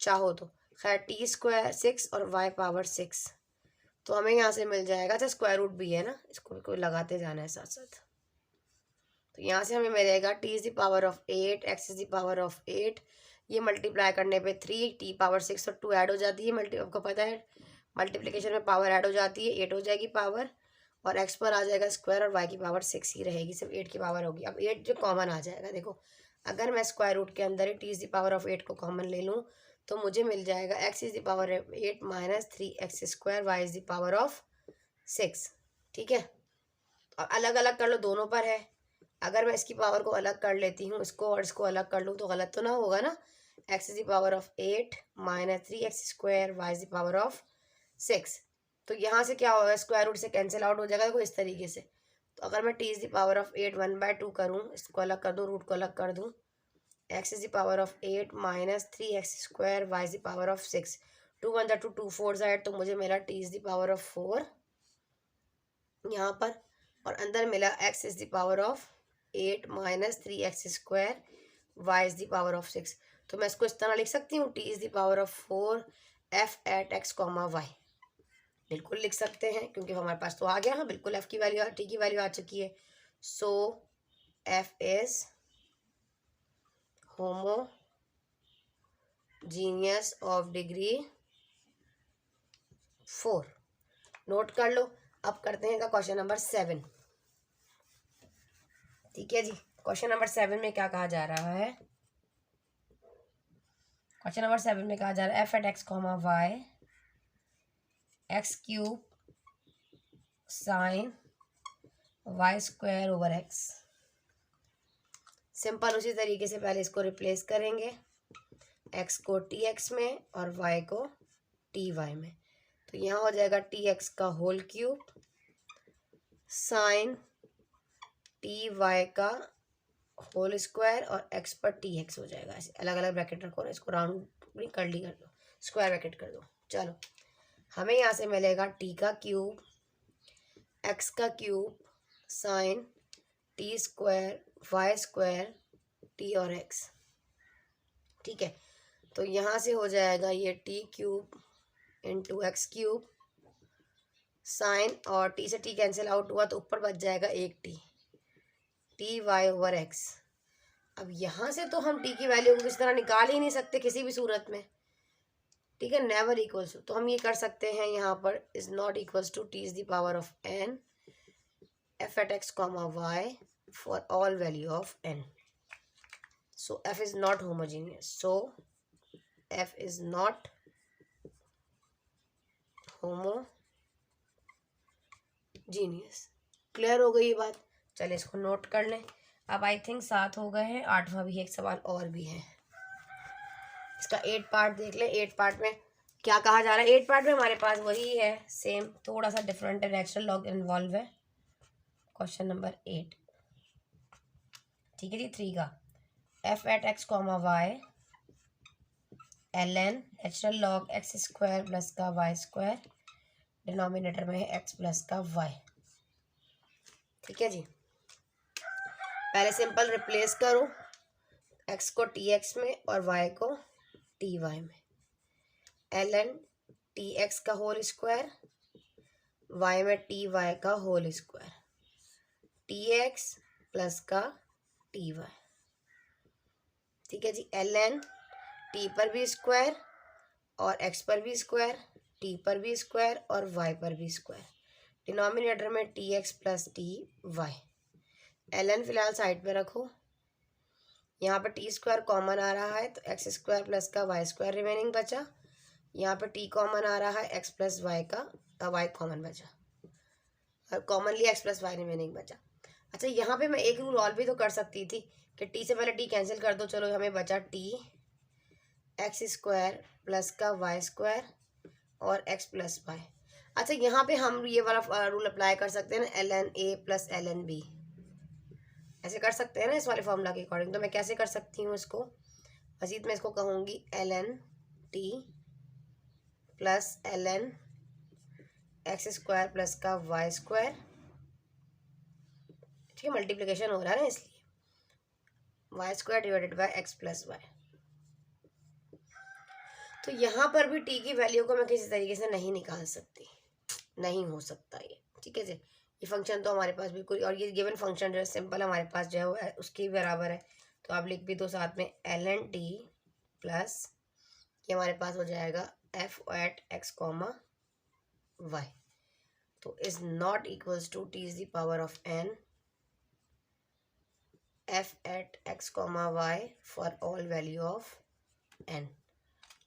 Speaker 1: चाहो तो। खैर टी स्क्वायर 6 और y पावर 6, तो हमें यहाँ से मिल जाएगा। अच्छा स्क्वायर रूट भी है ना, इसको लगाते जाना है साथ साथ। तो यहाँ से हमें मिलेगा T is the power of 8 x is the power of 8, ये मल्टीप्लाई करने पे 3 टी पावर 6 और 2 ऐड हो जाती है। आपको पता है मल्टीप्लिकेशन में पावर ऐड हो जाती है, 8 हो जाएगी पावर और एक्स पर आ जाएगा स्क्वायर और वाई की पावर 6 ही रहेगी, सिर्फ 8 की पावर होगी। अब 8 जो कॉमन आ जाएगा, देखो अगर मैं स्क्वायर रूट के अंदर ही t is the power of 8 को कॉमन ले लूँ तो मुझे मिल जाएगा x is the power 8 minus 3x square y is the power of 6। ठीक है, और अलग अलग कर लो, दोनों पर है। अगर मैं इसकी पावर को अलग कर लेती हूँ, इसको और इसको अलग कर लूँ तो गलत तो ना होगा ना। X is the power of 8 minus 3x square y is the power of 6। तो यहाँ से क्या होगा, स्क्वायर रूट से कैंसिल आउट हो जाएगा, देखो इस तरीके से। तो अगर मैं t is the power of 8 1/2 करूँ, इसको अलग कर दूँ, रूट को अलग कर दूँ, x is the power of 8 minus 3x square y is the power of 6। 2 1 2 2 4 8, तो मुझे मिला t is the power of 4 यहाँ पर, और अंदर मिला x is the power of 8 minus 3x square y is the power of 6। तो मैं इसको इस तरह लिख सकती हूँ, t is the power of 4 f at x comma y. बिल्कुल लिख सकते हैं क्योंकि हमारे पास तो आ गया, हाँ बिल्कुल एफ की वैल्यू टी की वैल्यू आ चुकी है। So f is homogeneous of degree 4। Note कर लो। अब करते हैं क्वेश्चन नंबर 7। ठीक है जी, क्वेश्चन नंबर 7 में क्या कहा जा रहा है, क्वेश्चन नंबर 7 में कहा जा रहा है f at x comma y x cube sine y square over x. Simple उसी तरीके से पहले इसको रिप्लेस करेंगे, एक्स को टी एक्स में और वाई को टी वाई में। तो यहाँ हो जाएगा टी एक्स का whole cube sine t y का होल स्क्वायर और एक्स पर टी एक्स हो जाएगा। ऐसे अलग अलग ब्रैकेट रखो ना, इसको राउंड कर ली, कर दो स्क्वायर ब्रैकेट कर दो। चलो हमें यहाँ से मिलेगा टी का क्यूब एक्स का cube sine t square y square t और एक्स। ठीक है, तो यहाँ से हो जाएगा ये t cube into x cube sine, और टी से टी कैंसिल आउट हुआ तो ऊपर बच जाएगा एक टी वाई ओवर एक्स। अब यहाँ से तो हम टी की वैल्यू को किस तरह निकाल ही नहीं सकते किसी भी सूरत में। ठीक है, नेवर इक्वल्स टू, तो हम ये कर सकते हैं यहाँ पर is not equals to t is the power of n f at x comma y for all value of n. So f is not homogeneous, so f is not homogeneous. Clear हो गई ये बात, चले इसको note कर लें। अब I think 7 हो गए हैं, 8वां भी है, एक सवाल और भी है। इसका 8 पार्ट देख लें। 8 पार्ट में क्या कहा जा रहा है, 8 पार्ट में हमारे पास वही है सेम, थोड़ा सा डिफरेंट है, नेचुरल लॉग इन्वॉल्व है। क्वेश्चन नंबर 8, ठीक है जी, 3 का f at x comma y l n natural log x square plus का वाई स्क्वायर, डिनोमिनेटर में है एक्स प्लस का वाई। ठीक है जी, पहले सिंपल रिप्लेस करो, एक्स को टी एक्स में और वाई को टी वाई में। एल एन टी एक्स का होल स्क्वायर वाई में टी वाई का whole square, t x plus का टी वाई। ठीक है जी, एल एन टी पर भी स्क्वायर और एक्स पर भी स्क्वायर, टी पर भी स्क्वायर और वाई पर भी स्क्वायर, डिनोमिनेटर में t x plus t y, ln फिलहाल साइड पे रखो। यहाँ पर टी स्क्वायर कॉमन आ रहा है तो एक्स स्क्वायर प्लस का वाई स्क्वायर रिमेनिंग बचा। यहाँ पर टी कॉमन आ रहा है, एक्स प्लस वाई का वाई कॉमन बचा, और commonly x plus y remaining बचा। अच्छा, यहाँ पे मैं एक रूल और भी तो कर सकती थी कि टी से पहले टी कैंसिल कर दो। चलो, हमें बचा टी एक्स स्क्वायर प्लस का वाई स्क्वायर और एक्स प्लस वाई। अच्छा, यहाँ पे हम ये वाला रूल अप्लाई कर सकते हैं ना, ln a plus ln b, ऐसे कर सकते हैं ना इस वाले फॉर्मूला के अकॉर्डिंग। तो मैं कैसे कर सकती हूँ इसको, मजीद मैं इसको कहूँगी ln t plus ln x square plus का वाई स्क्वायर, ठीक है, मल्टीप्लिकेशन हो रहा है ना इसलिए, y square divided by x plus y. तो यहाँ पर भी टी की वैल्यू को मैं किसी तरीके से नहीं निकाल सकती, नहीं हो सकता ये, ठीक है जी। ये फंक्शन तो हमारे पास बिल्कुल, और ये गिवन फंक्शन जो है सिंपल हमारे पास जो है वो उसके बराबर है। तो आप लिख भी दो साथ में ln t प्लस ये हमारे पास हो जाएगा f at x comma y, तो is not equals to t is the power of n f at x comma y for all value of n।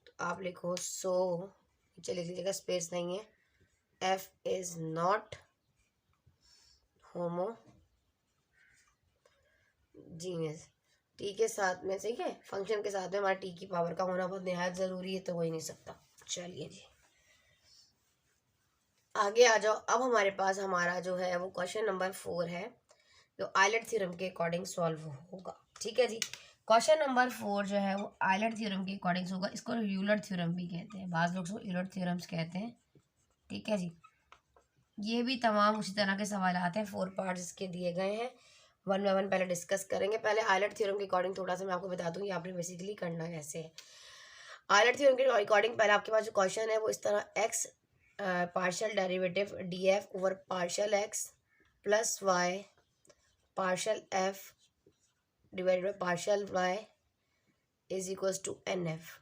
Speaker 1: तो आप लिखो सो, नीचे लिख लीजिएगा, स्पेस नहीं है, f is not homogeneous. T के साथ में, ठीक है, फंक्शन के साथ में हमारा टी की पावर का होना बहुत निहायत ज़रूरी है, तो हो ही नहीं सकता। चलिए जी, आगे आ जाओ। अब हमारे पास हमारा जो है वो क्वेश्चन नंबर 4 है, जो आइलट थ्योरम के अकॉर्डिंग सॉल्व होगा, ठीक है जी। क्वेश्चन नंबर 4 जो है वो आइलट थ्योरम के अकॉर्डिंग होगा। इसको यूलर थ्योरम भी कहते हैं, बाज़ लोग इसको यूलर थ्योरम्स कहते हैं, ठीक है जी। ये भी तमाम उसी तरह के सवाल आते हैं, 4 पार्ट्स इसके दिए गए हैं, 1 बाय 1 पहले डिस्कस करेंगे। पहले आइलट थ्योरम के अकॉर्डिंग थोड़ा सा मैं आपको बता दूंगी आपने बेसिकली करना कैसे है। आइलट थ्योरम के अकॉर्डिंग पहले आपके पास जो क्वेश्चन है वो इस तरह, x partial derivative d f over partial x plus y partial f divided by partial y is equals to n f.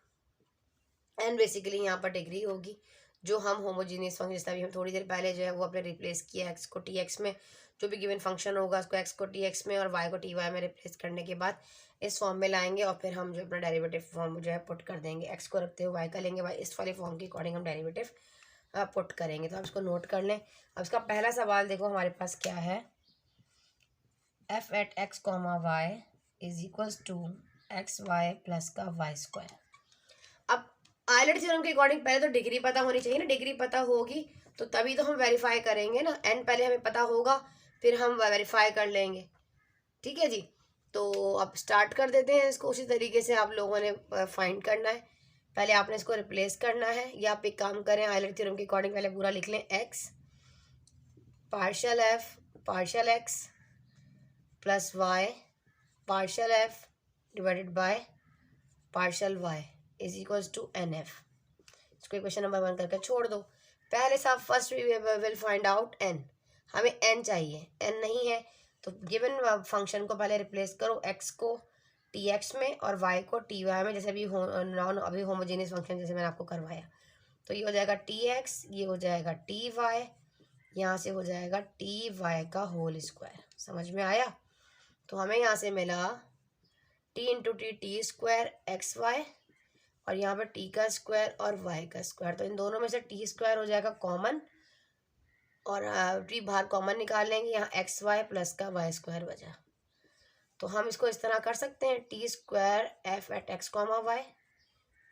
Speaker 1: N basically यहाँ पर डिग्री होगी, जो हम होमोजीनियस फंक्शन, जिसका भी हम थोड़ी देर पहले जो है वो अपने रिप्लेस किया, एक्स को टी एक्स में, जो भी गिवन फंक्शन होगा उसको एक्स को टी एक्स में और वाई को टी वाई में रिप्लेस करने के बाद इस फॉर्म में लाएंगे, और फिर हम जो अपना डेरिवेटिव फॉर्म जो है पुट कर देंगे। एक्स को रखते हुए वाई का लेंगे, वाई इस वाले फॉर्म के अकॉर्डिंग हम डेरिवेटिव पुट करेंगे। तो आप इसको नोट कर लें। अब इसका पहला सवाल देखो हमारे पास क्या है, f at x comma y is equals to x y plus का वाई स्क्वायर। अब आइलट थ्योरम के अकॉर्डिंग पहले तो डिग्री पता होनी चाहिए ना, डिग्री पता होगी तो तभी तो हम वेरीफाई करेंगे ना। एन पहले हमें पता होगा, फिर हम वेरीफाई कर लेंगे, ठीक है जी। तो अब स्टार्ट कर देते हैं इसको, उसी तरीके से आप लोगों ने फाइंड करना है। पहले आपने इसको रिप्लेस करना है, या आप एक काम करें, आइलट थ्योरम के अकॉर्डिंग पहले पूरा लिख लें, x partial f partial x plus y partial f divided by partial y is equals to n f. इसको इक्वेशन नंबर 1 करके छोड़ दो। पहले साहब first will find out n, हमें एन चाहिए, एन नहीं है तो गिवन फंक्शन को पहले रिप्लेस करो, एक्स को टी एक्स में और वाई को टी वाई में, जैसे अभी होमोजेनियस फंक्शन जैसे मैंने आपको करवाया। तो ये हो जाएगा टी एक्स, ये हो जाएगा टी वाई, यहाँ से हो जाएगा टी वाई का होल स्क्वायर। समझ में आया? तो हमें यहाँ से मिला t into t square x y, और यहाँ पर टी का स्क्वायर और वाई का स्क्वायर। तो इन दोनों में से टी स्क्वायर हो जाएगा कॉमन, और टी बाहर कॉमन निकाल लेंगे, यहाँ एक्स वाई प्लस का वाई स्क्वायर बचा। तो हम इसको इस तरह कर सकते हैं, t square f at x comma y,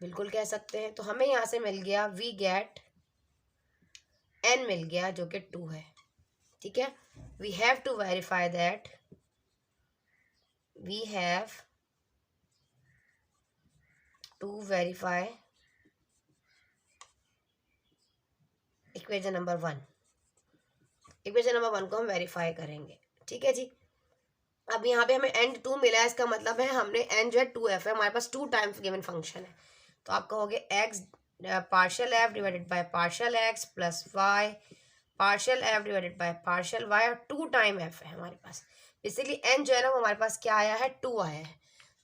Speaker 1: बिल्कुल कह सकते हैं। तो हमें यहाँ से मिल गया, वी गेट एन मिल गया जो कि 2 है, ठीक है। We have to verify that, we have to verify equation number 1। Equation number 1 को हम वेरीफाई करेंगे, ठीक है जी। अब यहाँ पे हमें एन 2 मिला है, इसका मतलब है हमने एन जो है 2f है, हमारे पास 2 टाइम्स गिवन फंक्शन है। तो आप कहोगे x partial f divided by partial x plus y partial f divided by partial y, और 2 टाइम एफ है हमारे पास। बेसिकली एन जो है ना वो हमारे पास क्या आया है, 2 आया है।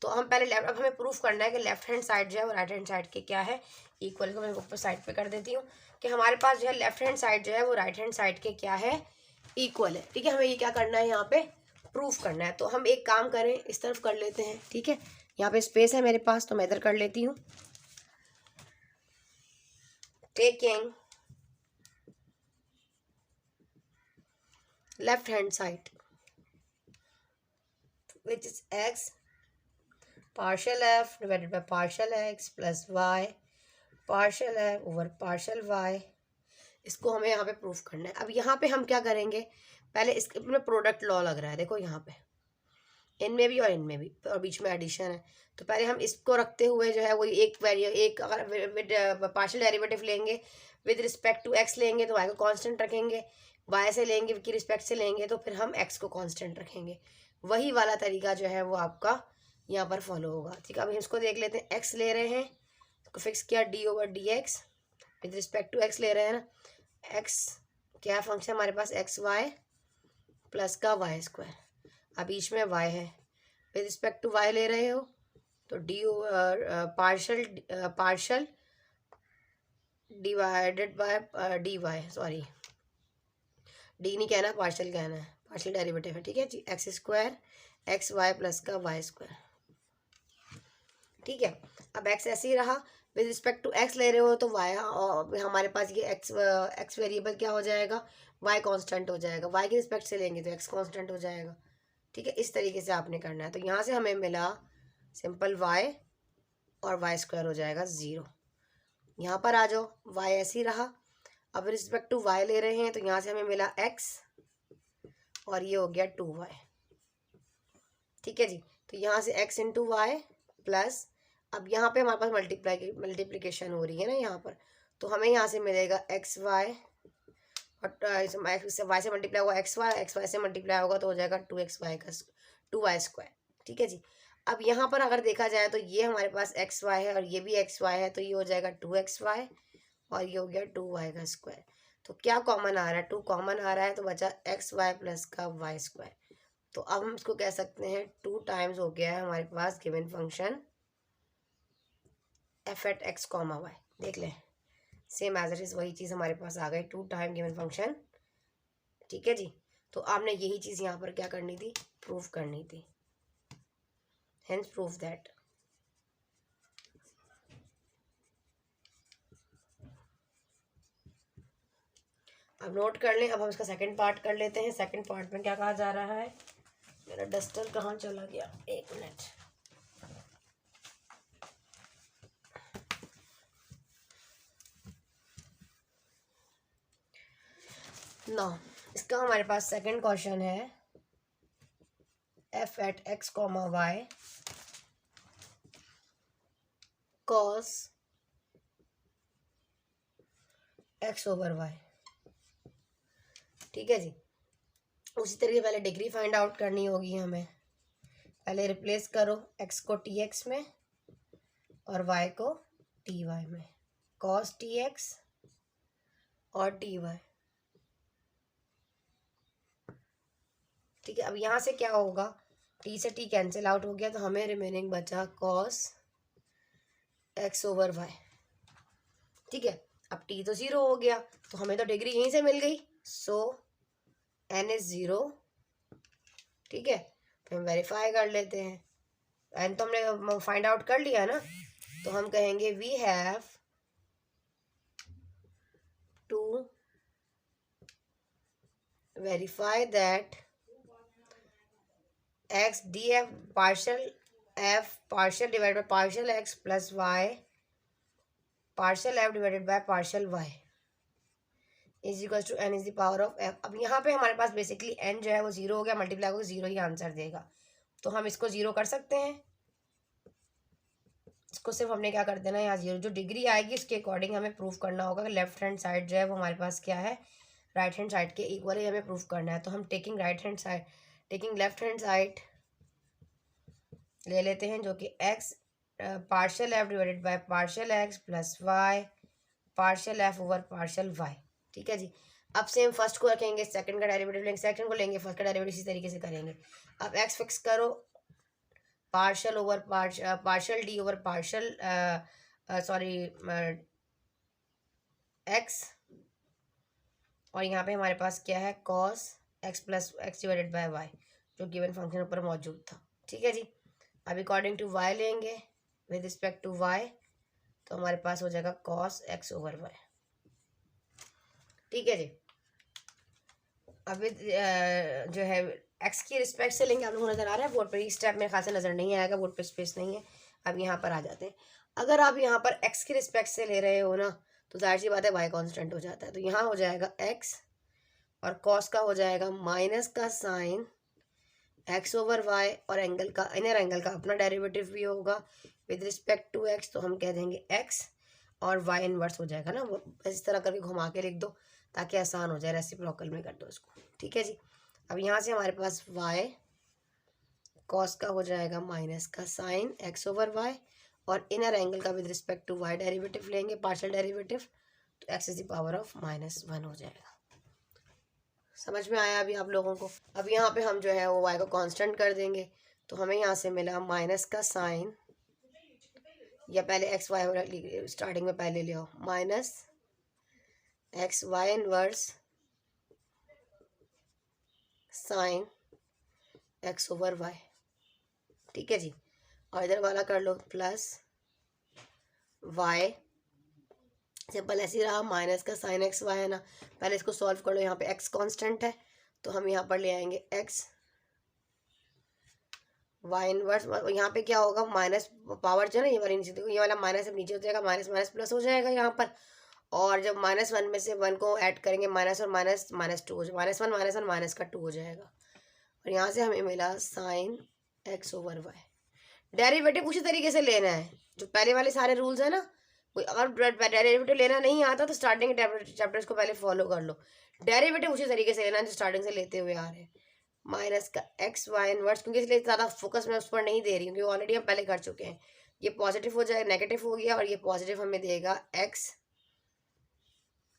Speaker 1: तो हम पहले लेफ्ट, अब हमें प्रूफ करना है कि लेफ्ट हैंड साइड जो है वो राइट हैंड साइड के क्या है इक्वल। को मैं ऊपर साइड पे कर देती हूँ कि हमारे पास जो है लेफ्ट हैंड साइड जो है वो राइट हैंड साइड के क्या है इक्वल है। ठीक है, हमें ये क्या करना है यहाँ पे प्रूफ करना है। तो हम एक काम करें, इस तरफ कर लेते हैं। ठीक है, यहाँ पे स्पेस है मेरे पास तो मैं इधर कर लेती हूँ। Taking left hand side which is x partial f divided by partial x plus y partial f over partial y। इसको हमें यहाँ पे प्रूफ करना है। अब यहाँ पे हम क्या करेंगे, पहले इसके में प्रोडक्ट लॉ लग रहा है, देखो यहाँ पे इनमें भी और इनमें भी, और बीच में एडिशन है। तो पहले हम इसको रखते हुए जो है वो एक अगर विद पार्शियल डेरिवेटिव लेंगे विद रिस्पेक्ट टू एक्स लेंगे तो वाई को कांस्टेंट रखेंगे, वाई से लेंगे की रिस्पेक्ट से लेंगे तो फिर हम एक्स को कांस्टेंट रखेंगे। वही वाला तरीका जो है वो आपका यहाँ पर फॉलो होगा। ठीक है, अब इसको देख लेते हैं। एक्स ले रहे हैं, इसको फिक्स किया d over d x, with respect to x ले रहे हैं ना। एक्स क्या फंक्शन हमारे पास एक्स वाई प्लस का वाई स्क्वायर, अब बीच में वाई है, विद रिस्पेक्ट टू वाई ले रहे हो तो d over partial divided by d y, sorry d नहीं कहना, पार्शल कहना है, पार्शियल डेरिवेटिव है। ठीक है जी, x square x y plus का वाई स्क्वायर। ठीक है, अब एक्स ऐसे ही रहा, विद रिस्पेक्ट टू एक्स ले रहे हो तो वाई हमारे पास ये एक्स वेरिएबल क्या हो जाएगा, वाई कांस्टेंट हो जाएगा, वाई के रिस्पेक्ट से लेंगे तो एक्स कांस्टेंट हो जाएगा। ठीक है, इस तरीके से आपने करना है। तो यहाँ से हमें मिला सिंपल वाई और वाई स्क्वायर हो जाएगा 0। यहाँ पर आ जाओ, वाई ऐसे ही रहा, अब रिस्पेक्ट टू वाई ले रहे हैं तो यहाँ से हमें मिला एक्स और ये हो गया 2y। ठीक है जी, तो यहाँ से x इंटू वाई प्लस, अब यहाँ पे हमारे पास मल्टीप्लिकेशन हो रही है ना यहाँ पर, तो हमें यहाँ से मिलेगा एक्स वाई और वाई से मल्टीप्लाई होगा एक्स वाई से मल्टीप्लाई होगा तो हो जाएगा 2xy का 2y स्क्वायर। ठीक है जी, अब यहाँ पर अगर देखा जाए तो ये हमारे पास एक्स वाई है और ये भी एक्स वाई है, तो ये हो जाएगा 2xy और ये हो गया 2y का स्क्वायर। तो क्या कॉमन आ रहा है, 2 कॉमन आ रहा है तो बचा एक्स वाई प्लस का वाई स्क्वायर। तो अब हम इसको कह सकते हैं 2 टाइम्स हो गया है हमारे पास given function f at x comma y. देख लें, सेम एज इट इज वही चीज़ हमारे पास आ गई, 2 टाइम गिवन फंक्शन। ठीक है जी, तो आपने यही चीज़ यहाँ पर क्या करनी थी, प्रूफ करनी थी। हेंस प्रूफ दैट अब नोट कर लें। अब हम इसका सेकंड पार्ट कर लेते हैं। सेकंड पार्ट में क्या कहा जा रहा है, मेरा डस्टर कहाँ चला गया, 1 मिनट। ना, इसका हमारे पास सेकंड क्वेश्चन है f at x comma y cos x over y. ठीक है जी, उसी तरीके पहले डिग्री फाइंड आउट करनी होगी हमें। पहले रिप्लेस करो x को tx में और y को ty में, cos tx और ty। ठीक है, अब यहाँ से क्या होगा, t से t कैंसिल आउट हो गया तो हमें रिमेनिंग बचा cos x ओवर y। ठीक है, अब t तो 0 हो गया तो हमें तो डिग्री यहीं से मिल गई, सो n इज 0। ठीक है, फिर हम वेरीफाई कर लेते हैं। n तो हमने फाइंड आउट कर लिया ना, तो हम कहेंगे we have to verify that x df partial f partial divide by partial x plus y partial f divided by partial y is equal to n is the power of f। अब यहाँ पे हमारे पास basically n जो है वो 0 हो गया, multiply होगा 0 ही आंसर देगा, तो हम इसको 0 कर सकते हैं। इसको सिर्फ हमने क्या कर देना है, यहाँ 0 जो डिग्री आएगी उसके अकॉर्डिंग हमें प्रूफ करना होगा कि लेफ्ट हैंड साइड जो है वो हमारे पास क्या है, राइट हैंड साइड के इक्वल ही हमें प्रूफ करना है। तो हम टेकिंग लेफ्ट हैंड साइड ले लेते हैं जो कि x partial f divided by partial x plus y partial f over partial y। ठीक है जी, अब सेम फर्स्ट को रखेंगे, सेकंड का डेरिवेटिव लेंगे, सेकंड को लेंगे, फर्स्ट का डेरिवेटिव इसी तरीके से करेंगे। अब x फिक्स करो partial over partial d over partial sorry x, और यहाँ पे हमारे पास क्या है cos x plus x divided by y, जो गिवन फंक्शन ऊपर मौजूद था। ठीक है जी। अब अकॉर्डिंग टू वाई लेंगे विद रिस्पेक्ट टू वाई, तो हमारे पास हो जाएगा कॉस एक्स ओवर वाई। ठीक है जी। अभी जो है एक्स की रिस्पेक्ट से लेंगे, आप लोगों को नजर आ रहा है बोर्ड पर, इस स्टेप में खासा नजर नहीं आएगा, बोर्ड पर स्पेस नहीं है। अब यहाँ पर आ जाते हैं। अगर आप यहाँ पर एक्स की रिस्पेक्ट से ले रहे हो ना, तो जाहिर सी बात है वाई कांस्टेंट हो जाता है, तो यहाँ हो जाएगा एक्स और कॉस का हो जाएगा माइनस का साइन एक्स ओवर वाई, और एंगल का इनर एंगल का अपना डेरिवेटिव भी होगा विद रिस्पेक्ट टू एक्स, तो हम कह देंगे एक्स और वाई इनवर्स हो जाएगा ना, वो इस तरह करके घुमा के लिख दो ताकि आसान हो जाए, रेसिप्रोकल में कर दो इसको। ठीक है जी। अब यहाँ से हमारे पास वाई कॉस का हो जाएगा माइनस का साइन एक्स ओवर वाई, और इनर एंगल का with respect to y derivative लेंगे, पार्शियल डेरिवेटिव, तो x is the power of -1 हो जाएगा। समझ में आया अभी आप लोगों को? अब यहाँ पे हम जो है वो वाई को कांस्टेंट कर देंगे, तो हमें यहाँ से मिला माइनस का साइन, या पहले एक्स वाई स्टार्टिंग में पहले ले आओ, minus x y inverse sine x over y. ठीक है जी। और इधर वाला कर लो प्लस वाई, सिंपल ऐसे ही रहा, माइनस का साइन एक्स वाई है ना, पहले इसको सॉल्व कर लो। यहाँ पे एक्स कांस्टेंट है, तो हम यहाँ पर ले आएंगे एक्स वाई इनवर्स, यहाँ पे क्या होगा माइनस पावर जो है ना, ये वाली नीचे देखो, ये वाला माइनस अब नीचे हो जाएगा, माइनस माइनस प्लस हो जाएगा यहाँ पर, और जब -1 में से 1 को ऐड करेंगे माइनस और माइनस -2 हो जाएगा, -1 माइनस का 2 हो जाएगा, और यहाँ से हमें मिला sine x over y. Derivative उसी तरीके से लेना है जो पहले वाले सारे रूल्स है ना, कोई अगर डेरिवेटिव लेना नहीं आता तो स्टार्टिंग चैप्टर्स को पहले फॉलो कर लो, डेरिवेटिव उसी तरीके से लेना है जो स्टार्टिंग से लेते हुए आ रहे हैं। माइनस का एक्स वाई इनवर्स, क्योंकि इसलिए ज़्यादा फोकस मैं उस पर नहीं दे रही हूँ, क्योंकि ऑलरेडी हम पहले कर चुके हैं। ये पॉजिटिव हो जाए, नेगेटिव हो गया, और ये पॉजिटिव हमें देगा एक्स।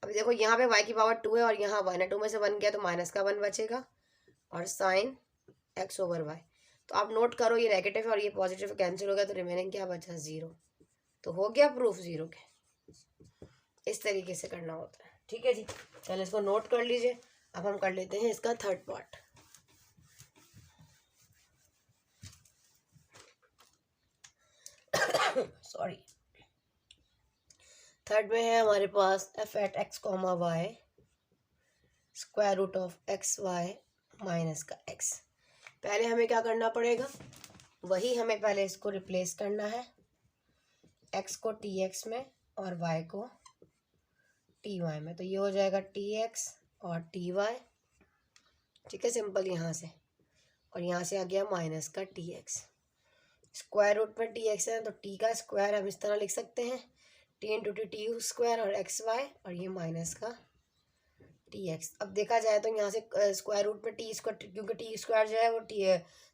Speaker 1: अभी देखो यहाँ पे y की पावर 2 है और यहाँ 1 है, 2 में से 1 गया तो -1 बचेगा, और साइन एक्स ओवर वाई। तो आप नोट करो ये नेगेटिव है और ये पॉजिटिव कैंसिल हो गया, तो रिमेनिंग क्या बचा 0। तो हो गया प्रूफ 0 के। इस तरीके से करना होता है। ठीक है जी। चलो इसको नोट कर लीजिए। अब हम कर लेते हैं इसका थर्ड पार्ट। सॉरी। थर्ड में है हमारे पास f at x comma y square root of x y minus का एक्स। पहले हमें क्या करना पड़ेगा, वही हमें पहले इसको रिप्लेस करना है, एक्स को टी एक्स में और वाई को टी वाई में, तो ये हो जाएगा टी एक्स और टी वाई। ठीक है, सिंपल यहाँ से, और यहाँ से आ गया माइनस का टी एक्स। स्क्वायर रूट में टी एक्स है तो टी का स्क्वायर हम इस तरह लिख सकते हैं, टी इंटू टी स्क्वायर और एक्स वाई, और ये माइनस का टी एक्स। अब देखा जाए तो यहाँ से स्क्वायर रूट में टी स्क्वायर, क्योंकि टी स्क्वायर जो है वो टी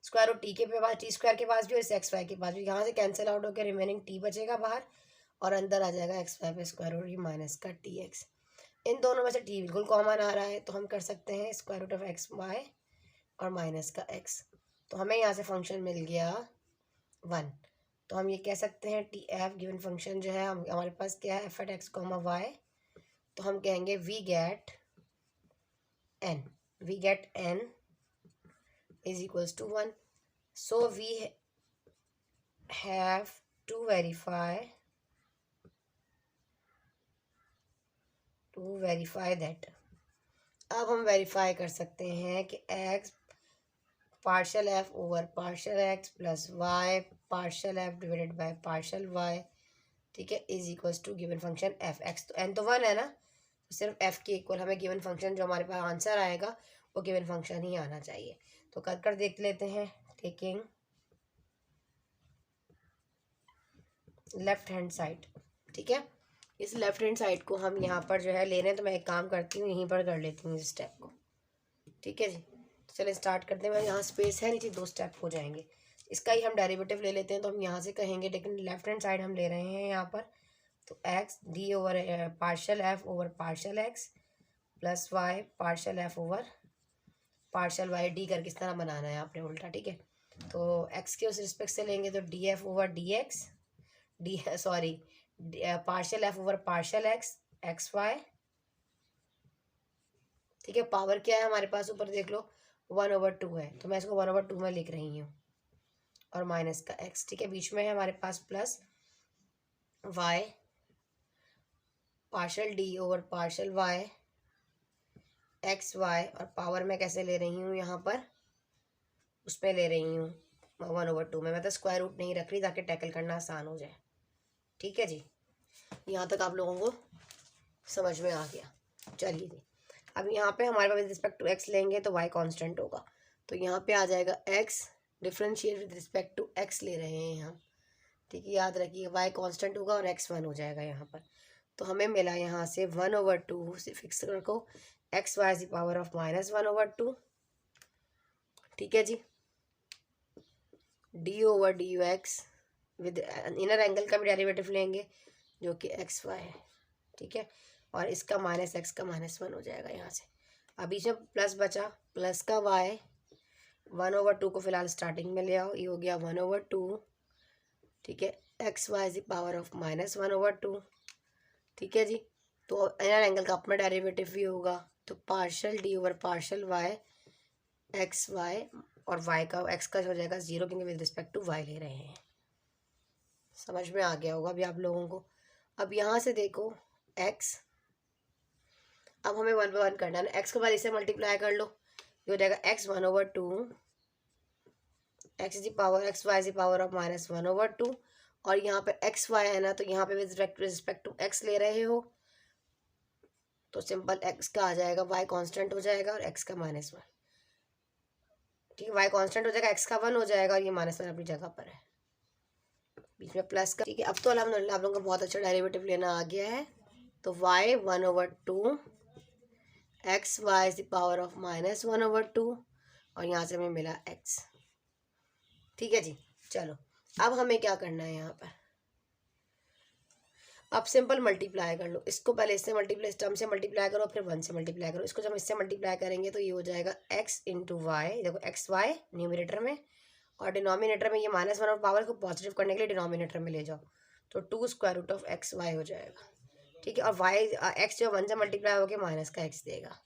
Speaker 1: स्क्वायर रूट टी के पास, टी स्क्वायर के पास भी और इस एक्स वाई के पास भी, यहाँ से कैंसिल आउट होकर रिमेनिंग टी बचेगा बाहर, और अंदर आ जाएगा एक्स वाई पे स्क्वायर रूट, ये माइनस का टी एक्स। इन दोनों में से टी बिल्कुल कॉमन आ रहा है, तो हम कर सकते हैं square root of x y और माइनस का एक्स। तो हमें यहाँ से फंक्शन मिल गया 1। तो हम ये कह सकते हैं टी एफ गिवन फंक्शन जो है हमारे पास क्या है, f at x comma y, तो हम कहेंगे we get n is equals to 1. So we have to verify that. अब हम वेरीफाई कर सकते हैं कि x partial f over partial x plus y partial f divided by partial y, ठीक है, is equals to given function f x. तो n तो 1 है ना, तो सिर्फ f के इक्वल हमें गिवन फंक्शन जो हमारे पास आंसर आएगा वो गिवन फंक्शन ही आना चाहिए। तो कर देख लेते हैं, टेकिंग लेफ्ट हैंड साइड। ठीक है, इस लेफ्ट हैंड साइड को हम यहाँ पर जो है ले रहे हैं, तो मैं एक काम करती हूँ, यहीं पर कर लेती हूँ इस स्टेप को। ठीक है जी, तो चलिए स्टार्ट करते हैं। यहाँ स्पेस है नीचे, 2 स्टेप हो जाएंगे। इसका ही हम डेरिवेटिव ले लेते हैं, तो हम यहाँ से कहेंगे, लेकिन लेफ्ट हैंड साइड हम ले रहे हैं यहाँ पर, तो x d over partial f over partial x plus y partial f over partial y d करके इस तरह बनाना है आपने उल्टा। ठीक है, तो एक्स के उस रिस्पेक्ट से लेंगे तो d f over d x, partial f over partial x x y. ठीक है, पावर क्या है हमारे पास ऊपर देख लो 1/2 है, तो मैं इसको 1/2 में लिख रही हूँ, और माइनस का एक्स। ठीक है, बीच में है हमारे पास plus y partial d over partial y x y, और पावर मैं कैसे ले रही हूँ यहाँ पर, उसमें ले रही हूँ 1/2 में। मैं तो स्क्वायर रूट नहीं रख रही ताकि टैकल करना आसान हो जाए। ठीक है जी, यहाँ तक आप लोगों को समझ में आ गया। चलिए जी, अब यहाँ पे हमारे पास विद रिस्पेक्ट टू एक्स लेंगे तो वाई कांस्टेंट होगा, तो यहाँ पे आ जाएगा x differentiate with respect to x ले रहे हैं हम। ठीक है, याद रखिए वाई कांस्टेंट होगा और एक्स 1 हो जाएगा यहाँ पर। तो हमें मिला यहाँ से 1/2 से फिक्स रखो, x y is the power of -1/2। ठीक है जी, d over d u x with inner angle का भी डेरिवेटिव लेंगे जो कि एक्स वाई है। ठीक है, और इसका माइनस एक्स का -1 हो जाएगा यहाँ से। अभी जब प्लस बचा, प्लस का वाई 1/2 को फिलहाल स्टार्टिंग में ले आओ, ये हो गया 1/2। ठीक है, x y is the power of -1/2। ठीक है जी, तो इनर एंगल का अपना डेरिवेटिव भी होगा, तो partial d over partial y x y, और वाई का एक्स का हो जाएगा 0 क्योंकि विद रिस्पेक्ट टू वाई ले रहे हैं। समझ में आ गया होगा अभी आप लोगों को। अब यहाँ से देखो एक्स, अब हमें 1 by 1 करना है ना, एक्स के बाद इसे मल्टीप्लाई कर लो, ये हो जाएगा x 1/2 x is power x y is power of -1/2, और यहाँ पे एक्स वाई है ना, तो यहाँ पे विद रिस्पेक्ट टू एक्स ले रहे हो तो सिंपल एक्स का आ जाएगा, वाई कांस्टेंट हो जाएगा और एक्स का -1। ठीक है, वाई कांस्टेंट हो जाएगा, एक्स का 1 हो जाएगा, और ये -1 अपनी जगह पर है, बीच में प्लस का। ठीक है, अब तो अल्हम्दुलिल्लाह आप लोगों को बहुत अच्छा डेरिवेटिव लेना आ गया है। तो y 1/2 x y is the power of -1/2, और यहाँ से हमें मिला एक्स। ठीक है जी, चलो अब हमें क्या करना है यहाँ पर, अब सिंपल मल्टीप्लाई कर लो इसको, पहले इससे मल्टीप्लाई, टर्म से मल्टीप्लाई करो, फिर 1 से मल्टीप्लाई करो। इसको जब इससे मल्टीप्लाई करेंगे तो ये हो जाएगा एक्स इंटू वाई, देखो एक्स वाई न्यूमिनेटर में, और डिनोमिनेटर में ये -1 और पावर को पॉजिटिव करने के लिए डिनोमिनेटर में ले जाओ, तो 2 square root of x y हो जाएगा। ठीक है, और वाई एक्स जो 1 से मल्टीप्लाई होकर माइनस का एक्स देगा।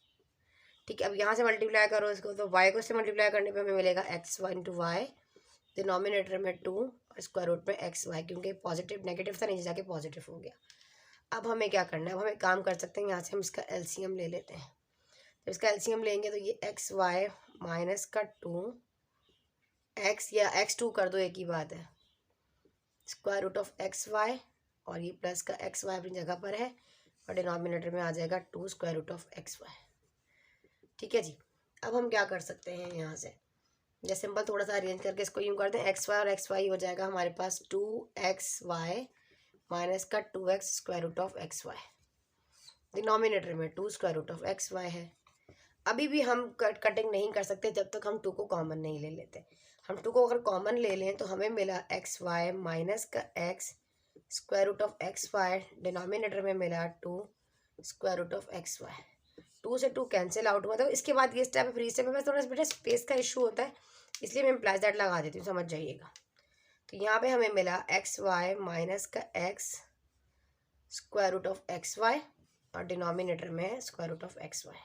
Speaker 1: ठीक है, अब यहाँ से मल्टीप्लाई करो इसको, तो वाई को इससे मल्टीप्लाई करने पे हमें मिलेगा x y into y, denominator में 2 और स्क्वायर रूट में एक्स वाई, क्योंकि पॉजिटिव नेगेटिव था नीचे जाके पॉजिटिव हो गया। अब हमें क्या करना है, अब हमें काम कर सकते हैं, यहाँ से हम इसका एलसीएम ले लेते हैं। तो इसका एलसीएम लेंगे तो ये एक्स वाई माइनस का 2 एक्स, या x2 कर दो, एक ही बात है, square root of x y, और ये प्लस का एक्स वाई अपनी जगह पर है, और डिनोमिनेटर में आ जाएगा 2 square root of x y. ठीक है जी, अब हम क्या कर सकते हैं यहाँ से, जैसे सिंपल थोड़ा सा अरेंज करके इसको यूँ कर दें, एक्स वाई और एक्स वाई हो जाएगा हमारे पास 2x वाई माइनस का 2x square root of x y, denominator में 2 square root of x y है। अभी भी हम कटिंग नहीं कर सकते जब तक हम 2 को कॉमन नहीं ले लेते। हम 2 को अगर कॉमन ले लें तो हमें मिला एक्स वाई माइनस का x square root of x y, denominator में मिला 2 square root of x y. 2 से 2 कैंसिल आउट हुआ, तो इसके बाद ये स्टेप फ्री स्टेप में थोड़ा बेटा स्पेस का इशू होता है, इसलिए मैं इम्प्लाइज दैट लगा देती हूँ, समझ जाइएगा। तो यहाँ पे हमें मिला एक्स वाई माइनस का x square root of x y, और डिनोमिनेटर में है square root of x y.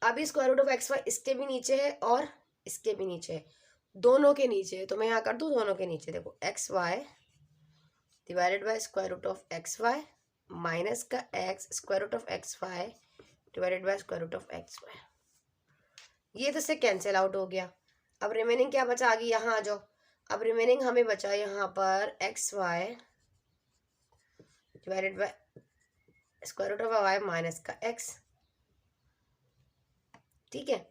Speaker 1: अभी square root of x y इसके भी नीचे है और इसके भी नीचे है, दोनों के नीचे है, तो मैं यहाँ कर दूँ दोनों के नीचे, देखो x y divided by square root of x y minus का x square root of x y divided by square root of x y. ये तो इससे कैंसिल आउट हो गया। अब रिमेनिंग क्या बचा, आगे यहाँ आ जाओ। अब रिमेनिंग हमें बचा यहाँ पर x y divided by square root of y minus का एक्स। ठीक है,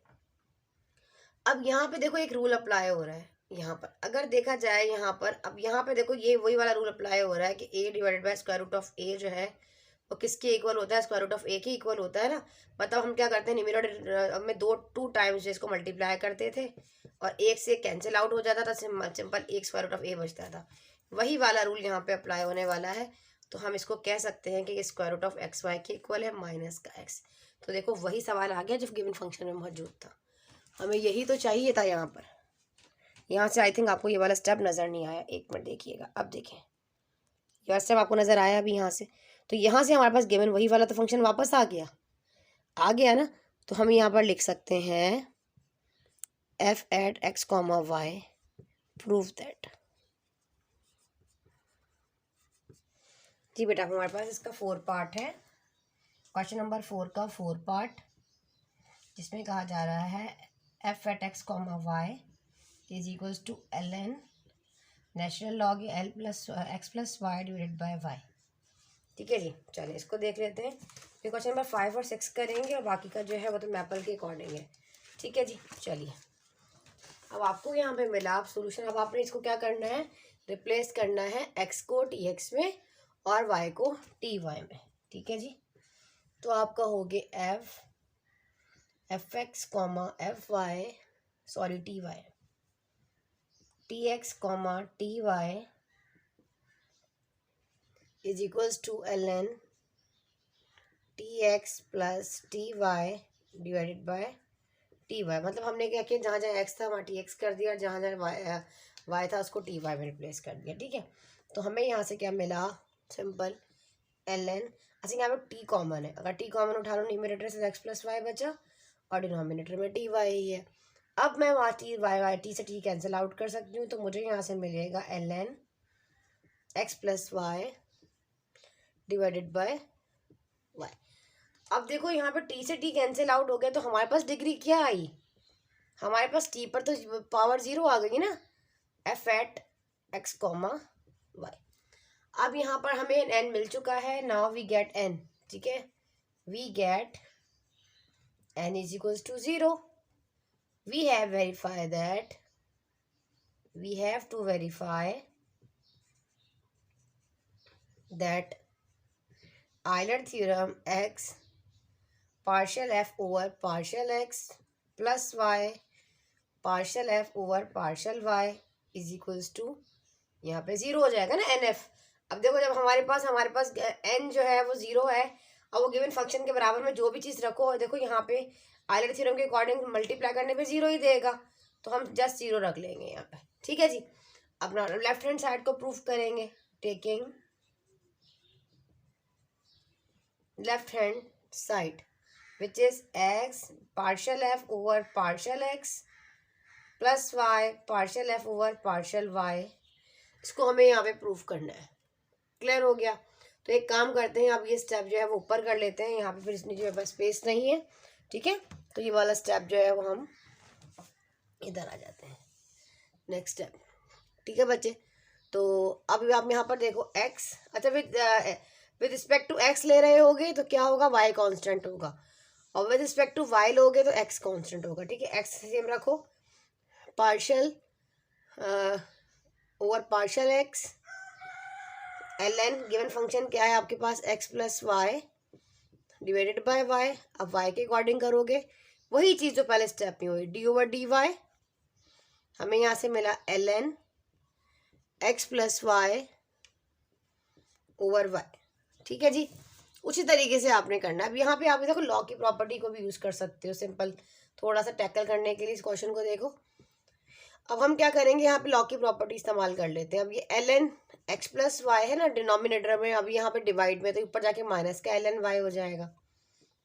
Speaker 1: अब यहाँ पे देखो एक रूल अप्लाई हो रहा है, यहाँ पर अगर देखा जाए यहाँ पर, अब यहाँ पे देखो ये वही वाला रूल अप्लाई हो रहा है कि a divided by square root of a जो है वो किसके इक्वल होता है, स्क्वायर रूट ऑफ a के इक्वल होता है ना। मतलब हम क्या करते हैं, न्यूमरेटर में 2 टाइम्स इसको मल्टीप्लाई करते थे और एक से कैंसिल आउट हो जाता था, सिंपल एक स्क्वायर रूट ऑफ a बचता था। वही वाला रूल यहाँ पे अप्लाई होने वाला है, तो हम इसको कह सकते हैं कि square root of x y के इक्वल है माइनस का एक्स। तो देखो वही सवाल आ गया जो गिवन फंक्शन में मौजूद था, हमें यही तो चाहिए था यहाँ पर। यहाँ से आई थिंक आपको ये वाला स्टेप नज़र नहीं आया, एक मिनट देखिएगा, अब देखें ये वाला स्टेप आपको नज़र आया अभी यहाँ से। तो यहाँ से हमारे पास गिवन वही वाला तो फंक्शन वापस आ गया ना। तो हम यहाँ पर लिख सकते हैं f at x, y prove that. जी बेटा हमारे पास इसका 4 पार्ट है, क्वेश्चन नंबर 4 का 4 पार्ट, जिसमें कहा जा रहा है f at x, y is equals to ln natural log l plus x plus y divided by y। ठीक है जी, चलिए इसको देख लेते हैं। फिर क्वेश्चन नंबर 5 और 6 करेंगे और बाकी का जो है वो तो मैपल के अकॉर्डिंग है। ठीक है जी, चलिए अब आपको यहाँ पे मिला अब सोल्यूशन। अब आपने इसको क्या करना है, रिप्लेस करना है x को tx में और y को ty में। ठीक है जी, तो आपका हो गया fx fy sorry ty tx ty is equals to ln tx plus ty divided by ty। मतलब हमने क्या किया, जहाँ जहाँ x था वहाँ tx कर दिया, जहाँ जहाँ y था उसको ty में रिप्लेस कर दिया। ठीक है, तो हमें यहाँ से क्या मिला, सिंपल ln, अच्छा यहाँ पे t कॉमन है, अगर t कॉमन उठा लो न्यूमरेटर से x प्लस वाई बचा और डिनोमिनेटर में ty ही है। अब मैं वहाँ t से t कैंसिल आउट कर सकती हूँ, तो मुझे यहाँ से मिलेगा ln x plus y divided by y। अब देखो यहाँ पे t से t कैंसिल आउट हो गया, तो हमारे पास डिग्री क्या आई, हमारे पास t पर तो पावर 0 आ गई ना, f एट x y। अब यहाँ पर हमें n मिल चुका है, नाउ वी गेट n। ठीक है, we get n is equals to 0। We have verify that, we have to verify that Euler theorem x partial f over partial x plus y partial f over partial y is equals to, यहाँ पे 0 हो जाएगा ना nf। अब देखो जब हमारे पास n जो है वो 0 है और वो गिवन फंक्शन के बराबर में जो भी चीज़ रखो, और देखो यहाँ पे आयलर थ्योरम के अकॉर्डिंग मल्टीप्लाई करने पे 0 ही देगा, तो हम जस्ट 0 रख लेंगे यहाँ पे। ठीक है जी, अपना लेफ्ट हैंड साइड को प्रूफ करेंगे, taking left hand side which is x partial f over partial x plus y partial f over partial y, इसको हमें यहाँ पे प्रूफ करना है। क्लियर हो गया, तो एक काम करते हैं, अब ये स्टेप जो है वो ऊपर कर लेते हैं, यहाँ पे फिर इसमें जो है स्पेस नहीं है। ठीक है, तो ये वाला स्टेप जो है वो हम इधर आ जाते हैं, नेक्स्ट स्टेप। ठीक है बच्चे, तो अब आप यहाँ पर देखो x, अच्छा विद रिस्पेक्ट टू x ले रहे होगे तो क्या होगा, y कांस्टेंट होगा, और विद रिस्पेक्ट टू y लोगे तो x कांस्टेंट होगा। ठीक है, x सेम रखो, partial over partial x ln given function क्या है आपके पास, x plus y divided by y। अब y के अकॉर्डिंग करोगे वही चीज़ जो पहले स्टेप में हुई, d ओवर dy, हमें यहाँ से मिला ln x plus y over y। ठीक है जी, उसी तरीके से आपने करना है। अब यहाँ पे आप देखो लॉ की प्रॉपर्टी को भी यूज़ कर सकते हो, सिंपल थोड़ा सा टैकल करने के लिए इस क्वेश्चन को देखो। अब हम क्या करेंगे, यहाँ पे लॉ की प्रॉपर्टी इस्तेमाल कर लेते हैं। अब ये ln x प्लस वाई है ना डिनोमिनेटर में, अब यहाँ पे डिवाइड में, तो ऊपर जाके माइनस का ln y हो जाएगा।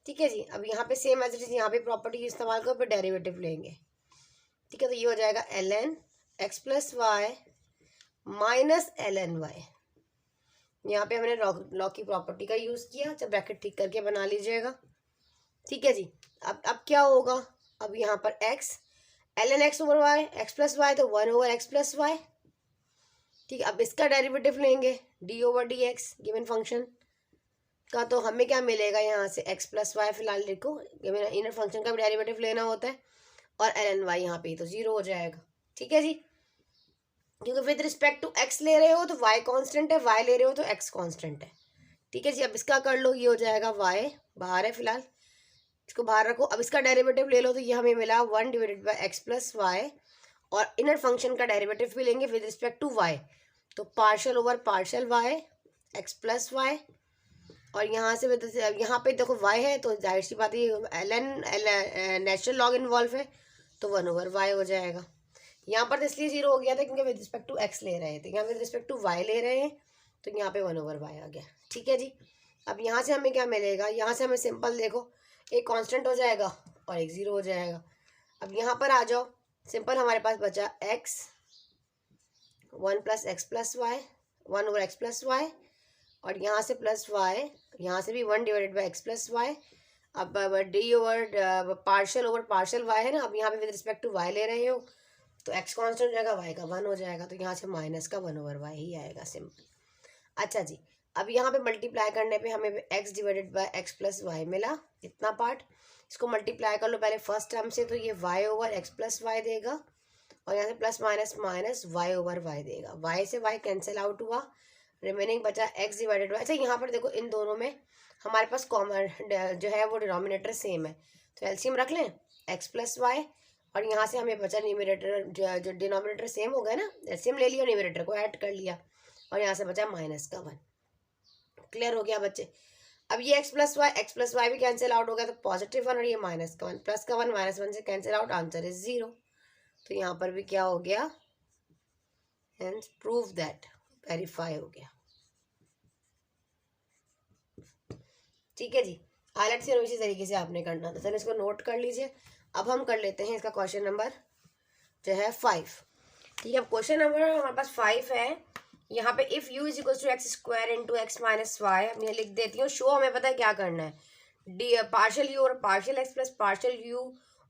Speaker 1: ठीक है जी, अब यहाँ पे सेम एज इट इज यहाँ पे प्रॉपर्टी इस्तेमाल करो, फिर डेरिवेटिव लेंगे। ठीक है, तो ये हो जाएगा ln x plus y minus ln y। यहाँ पे हमने लॉ की प्रॉपर्टी का यूज़ किया, जब ब्रैकेट ठीक करके बना लीजिएगा। ठीक है जी, अब क्या होगा, अब यहाँ पर x ln x over y, x plus y तो 1 ओवर x प्लस वाई। ठीक है, अब इसका डेरिवेटिव लेंगे d over d x given function का, तो हमें क्या मिलेगा, यहाँ से x प्लस वाई फिलहाल लिखो, गिवन इनर फंक्शन का भी डेरिवेटिव लेना होता है, और ln y यहाँ पे तो 0 हो जाएगा। ठीक है जी, क्योंकि विद रिस्पेक्ट टू x ले रहे हो तो y कांस्टेंट है, y ले रहे हो तो x कांस्टेंट है। ठीक है जी, अब इसका कर लो, ये हो जाएगा y बाहर है फिलहाल, इसको बाहर रखो। अब इसका डेरिवेटिव ले लो, तो ये हमें मिला 1 divided by x plus y, और इनर फंक्शन का डेरिवेटिव भी लेंगे विद रिस्पेक्ट टू y, तो partial over partial y x plus y, और यहाँ से यहाँ पे देखो y है तो जाहिर सी बात है ln नेचुरल लॉग इन्वॉल्व है, तो 1 ओवर y हो जाएगा। यहाँ पर तो इसलिए 0 हो गया था क्योंकि विद रिस्पेक्ट टू एक्स ले रहे थे, यहाँ विद रिस्पेक्ट टू वाई ले रहे हैं तो यहाँ पे 1/y आ गया। ठीक है जी। अब यहाँ से हमें क्या मिलेगा, यहाँ से हमें सिंपल देखो एक कांस्टेंट हो जाएगा और एक 0 हो जाएगा। अब यहाँ पर आ जाओ, सिंपल हमारे पास बचा x 1 + x + y 1/x + y और यहाँ से प्लस y, यहाँ से भी 1/x + y। अब d over partial over partial y है ना, अब यहाँ पे विद रिस्पेक्ट टू y ले रहे हो तो x कांस्टेंट हो जाएगा, y का 1 हो जाएगा, तो यहाँ से माइनस का 1/y ही आएगा सिंपल। अच्छा जी, अब यहाँ पे मल्टीप्लाई करने पे हमें x/x + y मिला, इतना पार्ट। इसको मल्टीप्लाई कर लो पहले फर्स्ट टर्म से, तो ये y/x + y देगा और यहाँ से प्लस माइनस माइनस y/y देगा। y से y कैंसिल आउट हुआ, रिमेनिंग बचा x/y। अच्छा यहाँ पर देखो इन दोनों में हमारे पास कॉमन जो है वो डिनोमिनेटर सेम है, तो एलसीएम रख लें x + y और यहाँ से हमें बचा न्यूमरेटर, जो डिनोमिनेटर सेम हो गया ना, एलसीएम ले लिया, न्यूमरेटर को ऐड कर लिया और यहाँ से बचा -1। क्लियर हो गया बच्चे। अब ये x + y भी कैंसिल आउट हो गया तो +1 और ये -1, +1 -1 से कैंसिल आउट, आंसर इज 0। तो यहाँ पर भी क्या हो गया, हेंस प्रूव दैट, वेरीफाई हो गया। ठीक है जी, हाईलाइट से इसी तरीके से आपने करना था, चलो इसको नोट कर लीजिए। अब हम कर लेते हैं इसका क्वेश्चन नंबर जो है 5। ठीक है, अब क्वेश्चन नंबर हमारे पास 5 है। यहाँ पे if u = x² × x - y, अब मैं लिख देती हूँ। शो हमें पता है क्या करना है, पार्शियल u और partial x plus partial u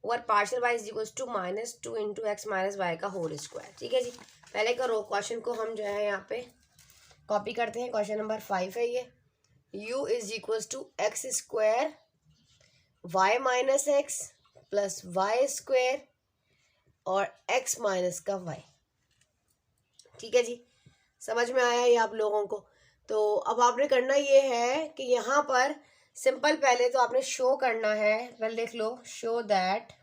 Speaker 1: और पार्शियल y = -2 × x - y का होल स्क्वायर। ठीक है जी, पहले करो क्वेश्चन को हम जो है यहाँ पे कॉपी करते हैं। क्वेश्चन नंबर 5 है ये, u = x² y - x plus y² और x माइनस का y। ठीक है जी, समझ में आया ये आप लोगों को। तो अब आपने करना ये है कि यहाँ पर सिंपल पहले तो आपने शो करना है, पहले लिख लो शो दैट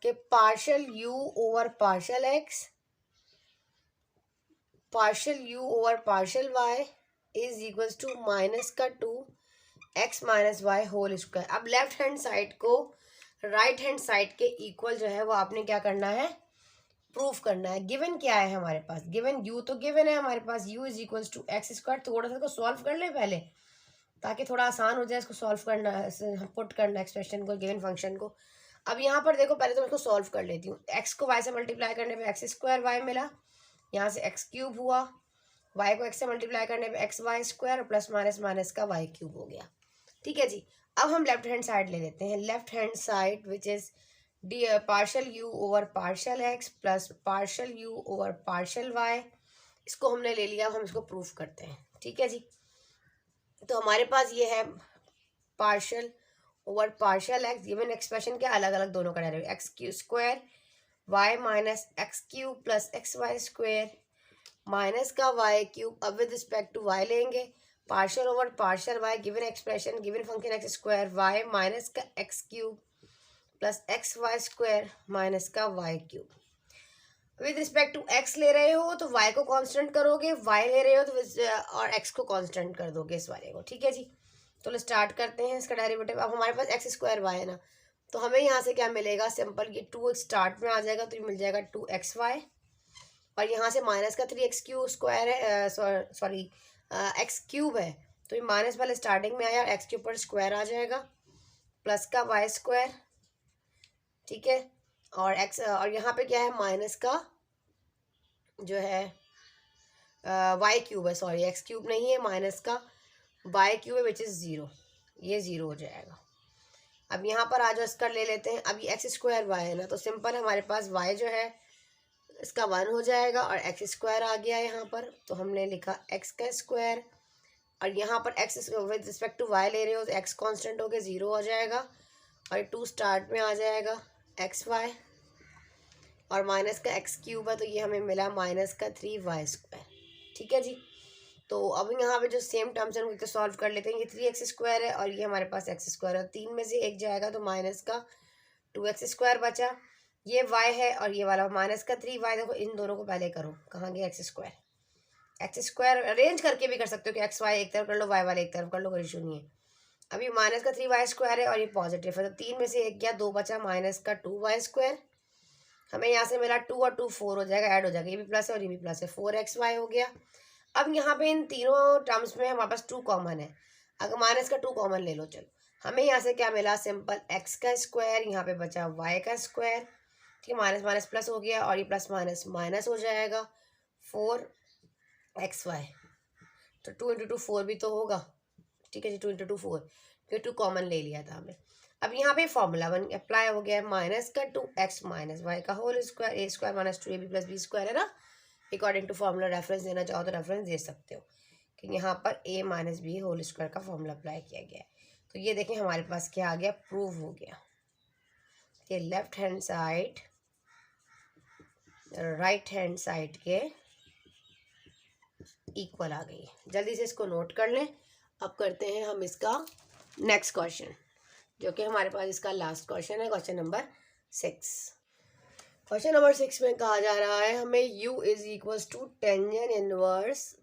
Speaker 1: कि partial u over partial x partial u over partial y is equals to -2 x - y whole square. अब लेफ्ट हैंड साइड को राइट हैंड साइड के इक्वल जो है वो आपने क्या करना है, प्रूफ करना है। गिवन क्या है हमारे पास, गिवन u तो गिवन है हमारे पास, u = x²। थोड़ा सा इसको सॉल्व कर ले पहले ताकि थोड़ा आसान हो जाए इसको सॉल्व करना, पुट करना एक्सप्रेशन को, गिवन फंक्शन को। अब यहाँ पर देखो पहले तो मैं इसको सॉल्व कर लेती हूँ। x को y से मल्टीप्लाई करने पे x² मिला, यहाँ से x³ हुआ, y को x से मल्टीप्लाई करने पे xy² और प्लस माइनस माइनस का y³ हो गया। ठीक है जी, अब हम लेफ्ट हैंड साइड ले लेते हैं। Left hand side which is partial u over partial x plus partial u over partial y, इसको हमने ले लिया। अब हम इसको प्रूफ करते हैं। ठीक है जी, तो हमारे पास ये है partial over partial x, given expression के अलग अलग दोनों का derivative x² y minus x³ plus xy² minus का y³। अब विद रिस्पेक्ट टू y लेंगे, partial over partial y, given expression, given function x² y minus का x³ प्लस xy² माइनस का y³। With respect to x ले रहे हो तो y को कांस्टेंट करोगे, y ले रहे हो तो और x को कांस्टेंट कर दोगे इस वाले को। ठीक है जी, तो स्टार्ट करते हैं इसका डेरिवेटिव। अब हमारे पास x² y है ना, तो हमें यहाँ से क्या मिलेगा, सिंपल ये 2 स्टार्ट में आ जाएगा तो ये मिल जाएगा 2xy और यहाँ से माइनस का 3x³ है, सॉरी x³ है तो ये माइनस वाले स्टार्टिंग में आया और x³ पर स्क्वायर आ जाएगा प्लस का y²। ठीक है, और x और यहाँ पे क्या है, माइनस का जो है y³ है, सॉरी x³ नहीं है, माइनस का y³ है विच इज़ 0, ये 0 हो जाएगा। अब यहाँ पर आ जाओ इसका ले लेते हैं। अब ये x² y है ना, तो सिंपल हमारे पास y जो है इसका 1 हो जाएगा और x² आ गया यहाँ पर, तो हमने लिखा x² और यहाँ पर x with respect to y ले रहे हो तो x कांस्टेंट होकर 0 हो जाएगा और 2 स्टार्ट में आ जाएगा xy और माइनस का x³ है तो ये हमें मिला माइनस का 3y²। ठीक है जी, तो अब यहाँ पे जो सेम टर्म्स हैं उनको सॉल्व कर लेते हैं। ये 3x² है और ये हमारे पास x² है, 3 में से एक जाएगा तो माइनस का 2x² बचा, ये y है और ये वाला माइनस का 3y। देखो इन दोनों को पहले करो, कहाँ गया x² अरेंज करके भी कर सकते हो कि xy एक तरफ कर लो, y वाले एक तरफ कर लो, कोई इशू नहीं है। अभी माइनस का 3y² है और ये पॉजिटिव है तो 3 में से एक गया, 2 बचा, माइनस का 2y² हमें यहाँ से मिला 2 और 2 4 हो जाएगा, ऐड हो जाएगा, ये भी प्लस है और ये भी प्लस है, 4xy हो गया। अब यहाँ पे इन तीनों टर्म्स में हमारे पास 2 कॉमन है, अगर माइनस का 2 कॉमन ले लो। चलो हमें यहाँ से क्या मिला, सिंपल x का स्क्वायर, यहाँ पे बचा y का स्क्वायर, ठीक है, माइनस माइनस प्लस हो गया और ये प्लस माइनस माइनस हो जाएगा, 4xy। तो 2 इंटू 2 4 भी तो होगा, ठीक है जी, 2 इंटू 2 4, क्योंकि 2 कॉमन ले लिया था हमने। अब यहाँ पे फॉर्मूला 1 अप्लाई हो गया है, माइनस का 2x माइनस वाई का whole square, a square minus 2ab plus b square है ना, अकॉर्डिंग टू फॉर्मूला। रेफरेंस देना चाहो तो रेफरेंस दे सकते हो कि यहाँ पर a minus b whole square का फॉर्मूला अप्लाई किया गया है। तो ये देखें हमारे पास क्या आ गया, प्रूव हो गया कि left hand side right hand side के इक्वल आ गई। जल्दी से इसको नोट कर लें। अब करते हैं हम इसका नेक्स्ट क्वेश्चन, जो कि हमारे पास इसका लास्ट क्वेश्चन है, क्वेश्चन नंबर 6। क्वेश्चन नंबर 6 में कहा जा रहा है हमें u is equals to tangent inverse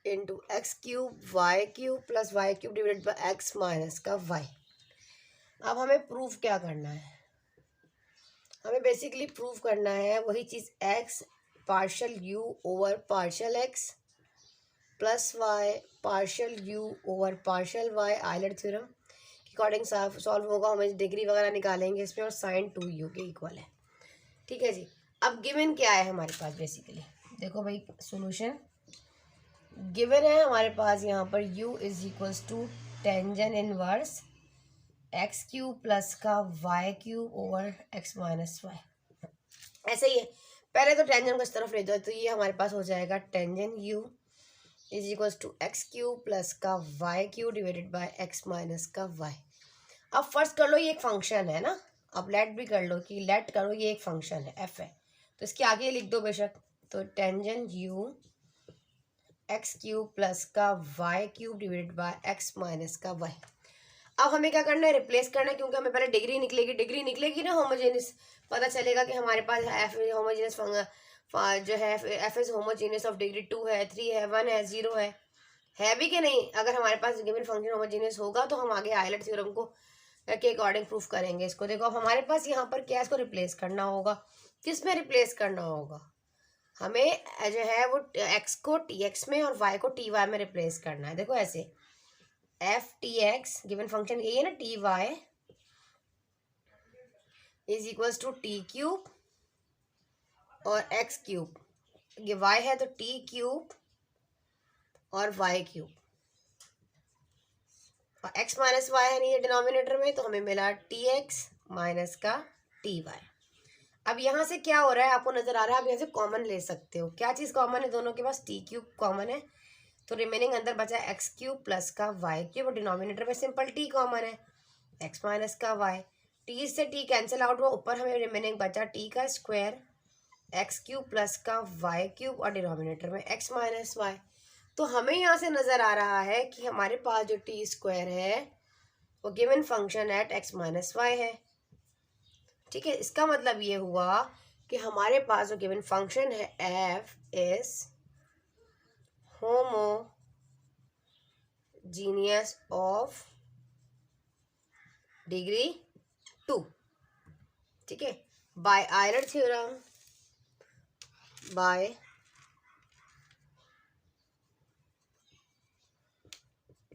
Speaker 1: into x cube y cube plus y cube divided by x minus का y। अब हमें प्रूफ क्या करना है, हमें बेसिकली प्रूफ करना है वही चीज़, x partial u over partial x plus y partial u over partial y, Euler theorem के अकॉर्डिंग सॉल्व होगा। हमें डिग्री वगैरह निकालेंगे इसमें, और साइन 2u के इक्वल है, ठीक है जी। अब गिवन क्या है हमारे पास, बेसिकली देखो भाई सॉल्यूशन गिवन है हमारे पास यहाँ पर u is equals to tangent inverse x cube plus का y cube over x minus y. ऐसे ही है, पहले तो टेंजेंट को इस तरफ ले जाओ, तो ये हमारे पास हो जाएगा tangent u is equals to x cube plus का y cube divided by x minus का वाई। अब फर्स्ट कर लो ये एक फंक्शन है ना, अब लेट भी कर लो कि लेट करो ये एक फंक्शन है एफ है, तो इसके आगे लिख दो बेशक। तो tangent u x cube plus का y cube divided by x minus का वाई। अब हमें क्या करना है, रिप्लेस करना है, क्योंकि हमें पहले डिग्री निकलेगी ना होमोजेनियस, पता चलेगा कि हमारे पास एफ होमोजेनियस जो है f is homogeneous of degree 2 है, 3 है, 1 है, 0 है भी कि नहीं। अगर हमारे पास गिवन फंक्शन होमोजेनियस होगा तो हम आगे आइलर थ्योरम को के अकॉर्डिंग प्रूफ करेंगे इसको। देखो अब हमारे पास यहाँ पर क्या, इसको रिप्लेस करना होगा, किस में रिप्लेस करना होगा, हमें जो है वो एक्स को टी एक्स में और वाई को टी वाई में रिप्लेस करना है। देखो ऐसे f t x given function यही है ना, t y is equals to t cube और एक्स क्यूब, ये वाई है तो टी क्यूब और वाई क्यूब, और एक्स माइनस वाई है नहीं डिनोमिनेटर में, तो हमें मिला टी एक्स माइनस का टी वाई। अब यहाँ से क्या हो रहा है आपको नजर आ रहा है, आप यहाँ से कॉमन ले सकते हो। क्या चीज़ कॉमन है, दोनों के पास टी क्यूब कॉमन है, तो रिमेनिंग अंदर बचा एक्स क्यूब प्लस का वाई क्यूब, और डिनोमिनेटर में सिंपल टी कॉमन है, एक्स माइनस का वाई। टी से टी कैंसिल आउट हुआ, ऊपर हमें रिमेनिंग बचा टी का स्क्वायर एक्स क्यूब प्लस का वाई क्यूब, और डिनोमिनेटर में एक्स माइनस वाई। तो हमें यहाँ से नज़र आ रहा है कि हमारे पास जो टी स्क्वायर है वो given function at x minus y है, ठीक है। इसका मतलब ये हुआ कि हमारे पास जो गिवन फंक्शन है f is homogeneous of degree 2, ठीक है, by Euler theorem, by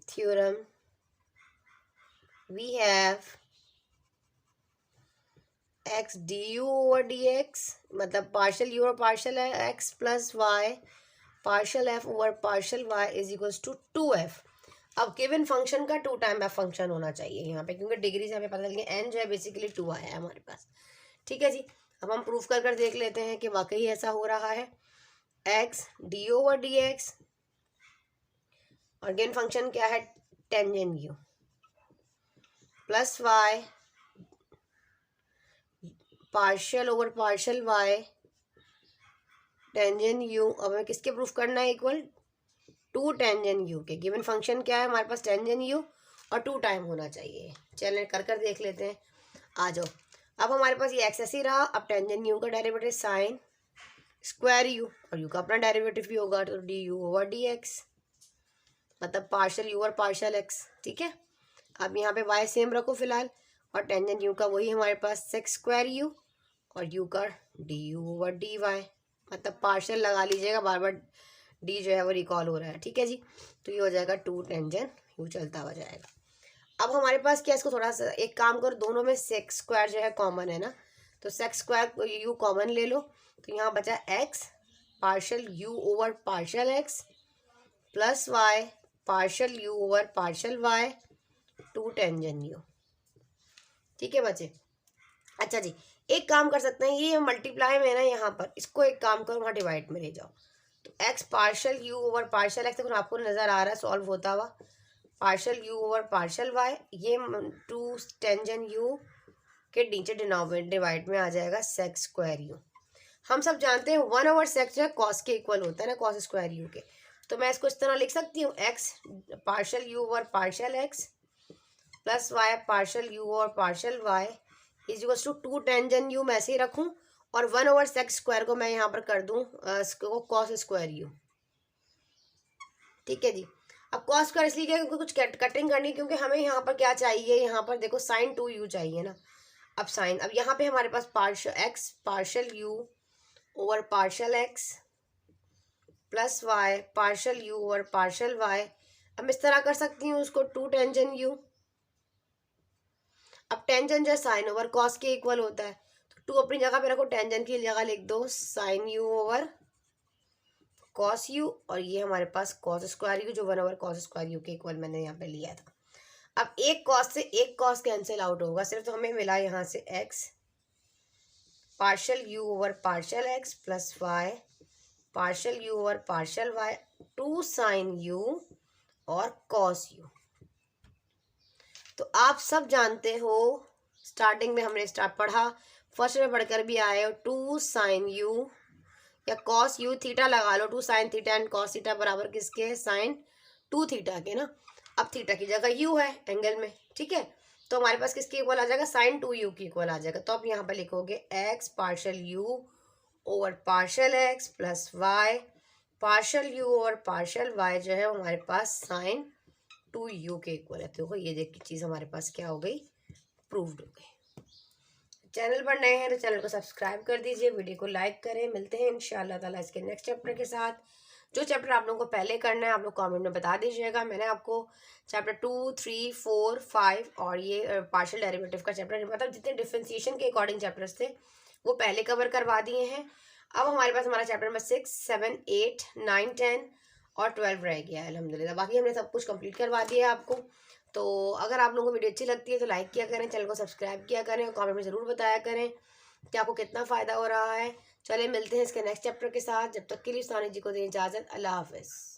Speaker 1: theorem we have x du over dx, मतलब पार्शल u और partial x plus y partial f over partial y is equals to 2f। अब given function का 2 time f function होना चाहिए यहाँ पे, क्योंकि degree से हमें पता चल गया n जो है बेसिकली 2 आया है हमारे पास, ठीक है जी। अब हम प्रूफ कर देख लेते हैं कि वाकई ऐसा हो रहा है। x d ओवर dx और गिवन फंक्शन क्या है, tangent u plus y partial over partial y tangent u। अब हमें किसके प्रूफ करना है, इक्वल टू टेंजेंट u के। गिवन फंक्शन क्या है हमारे पास, टेंजेंट u, और 2 टाइम होना चाहिए। चलिए कर देख लेते हैं, आ जाओ। अब हमारे पास ये एक्स ऐसे ही रहा, अब टेंजेंट u का डेरिवेटिव साइन स्क्वायर u, और u का अपना डेरिवेटिव भी होगा, तो D u over d x, मतलब पार्शियल u और पार्शियल x, ठीक है। अब यहाँ पे y सेम रखो फिलहाल, और टेंजेंट u का वही हमारे पास सेक्स स्क्वायर u और यू का d u over d y, मतलब पार्शियल लगा लीजिएगा, बार बार डी जो है वो रिकॉल हो रहा है, ठीक है जी। तो ये हो जाएगा 2 टेंजन यू चलता हुआ जाएगा। अब हमारे पास क्या, इसको थोड़ा सा एक काम करो, दोनों में सेक स्क्वायर जो है कॉमन है ना, तो सेक स्क्वायर यू कॉमन ले लो, तो यहाँ बचा x partial u over partial x plus y partial u over partial y 2 tangent u, ठीक है बच्चे। अच्छा जी, एक काम कर सकते हैं, ये मल्टीप्लाई में है ना यहाँ पर, इसको एक काम करो वहाँ डिवाइड में ले जाओ, तो x partial u over partial x, देखो आपको नज़र आ रहा है सॉल्व होता हुआ, partial u over partial y, ये 2 टेंजन यू के नीचे डिवाइड में आ जाएगा सेक स्क्वायर यू। हम सब जानते हैं 1 ओवर सेक जो है कॉस के इक्वल होता है ना, कॉस स्क्वायर यू के, तो मैं इसको इस तरह लिख सकती हूँ, x partial u over partial x plus y partial u over partial y is equal to 2 tangent u मैं ऐसे ही रखूँ, और 1 ओवर सेक स्क्वायर को मैं यहाँ पर कर दूँ कॉस स्क्वायर यू, ठीक है जी। अब कॉस स्क्वायर इसलिए क्या, क्योंकि कुछ कटिंग करनी, क्योंकि हमें यहाँ पर क्या चाहिए, यहाँ पर देखो साइन 2 यू चाहिए ना। अब साइन, अब यहाँ पे हमारे पास partial x partial u over partial x plus y partial u over partial y, अब इस तरह कर सकती हूँ उसको 2 टेंजन यू। अब टेंजन जो है साइन ओवर कॉस के इक्वल होता है, तो 2 अपनी जगह पे रखो, टेंजन की जगह लिख दो sine u over cos u, और ये हमारे पास कॉस स्क्वायर यू जो 1 ओवर कॉस स्क्वायर यू के इक्वल मैंने यहाँ पे लिया था। अब एक कॉस से एक कॉस कैंसिल आउट होगा सिर्फ, तो हमें मिला यहाँ से x partial u over partial x plus y partial u over partial y 2 sine u और कॉस यू। तो आप सब जानते हो, स्टार्टिंग में हमने पढ़ा, फर्स्ट में पढ़कर भी आए हो, 2 साइन यू या कॉस यू थीटा लगा लो, 2 sine theta and cos theta बराबर किसके, साइन 2 थीटा के ना। अब थीटा की जगह यू है एंगल में, ठीक है, तो हमारे पास किसके इक्वल आ जाएगा, साइन 2 यू की इक्वल आ जाएगा। तो आप यहाँ पर लिखोगे x partial u over partial x plus y partial u over partial y जो है हमारे पास साइन 2 यू के इक्वल है। तो देखो ये देखिए चीज़ हमारे पास क्या हो गई, प्रूव्ड हो गई। चैनल पर नए हैं तो चैनल को सब्सक्राइब कर दीजिए, वीडियो को लाइक करें। मिलते हैं इंशाल्लाह ताला इसके नेक्स्ट चैप्टर के साथ। जो चैप्टर आप लोगों को पहले करना है आप लोग कमेंट में बता दीजिएगा। मैंने आपको चैप्टर 2, 3, 4, 5 और ये पार्शियल डेरिवेटिव का चैप्टर, मतलब जितने डिफ्रेंसिएशन के अकॉर्डिंग चैप्टर्स थे वो पहले कवर करवा दिए हैं। अब हमारे पास हमारा चैप्टर नंबर 6, 7, 8, 9, 10 और 12 रह गया है अल्हम्दुलिल्लाह। बाकी हमने सब कुछ कंप्लीट करवा दिया है आपको। तो अगर आप लोगों को वीडियो अच्छी लगती है तो लाइक किया करें, चैनल को सब्सक्राइब किया करें और कमेंट में ज़रूर बताया करें कि आपको कितना फ़ायदा हो रहा है। चलिए मिलते हैं इसके नेक्स्ट चैप्टर के साथ, जब तक के लिए सानी जी को दें इजाज़त। अल्लाह हाफ़िज़।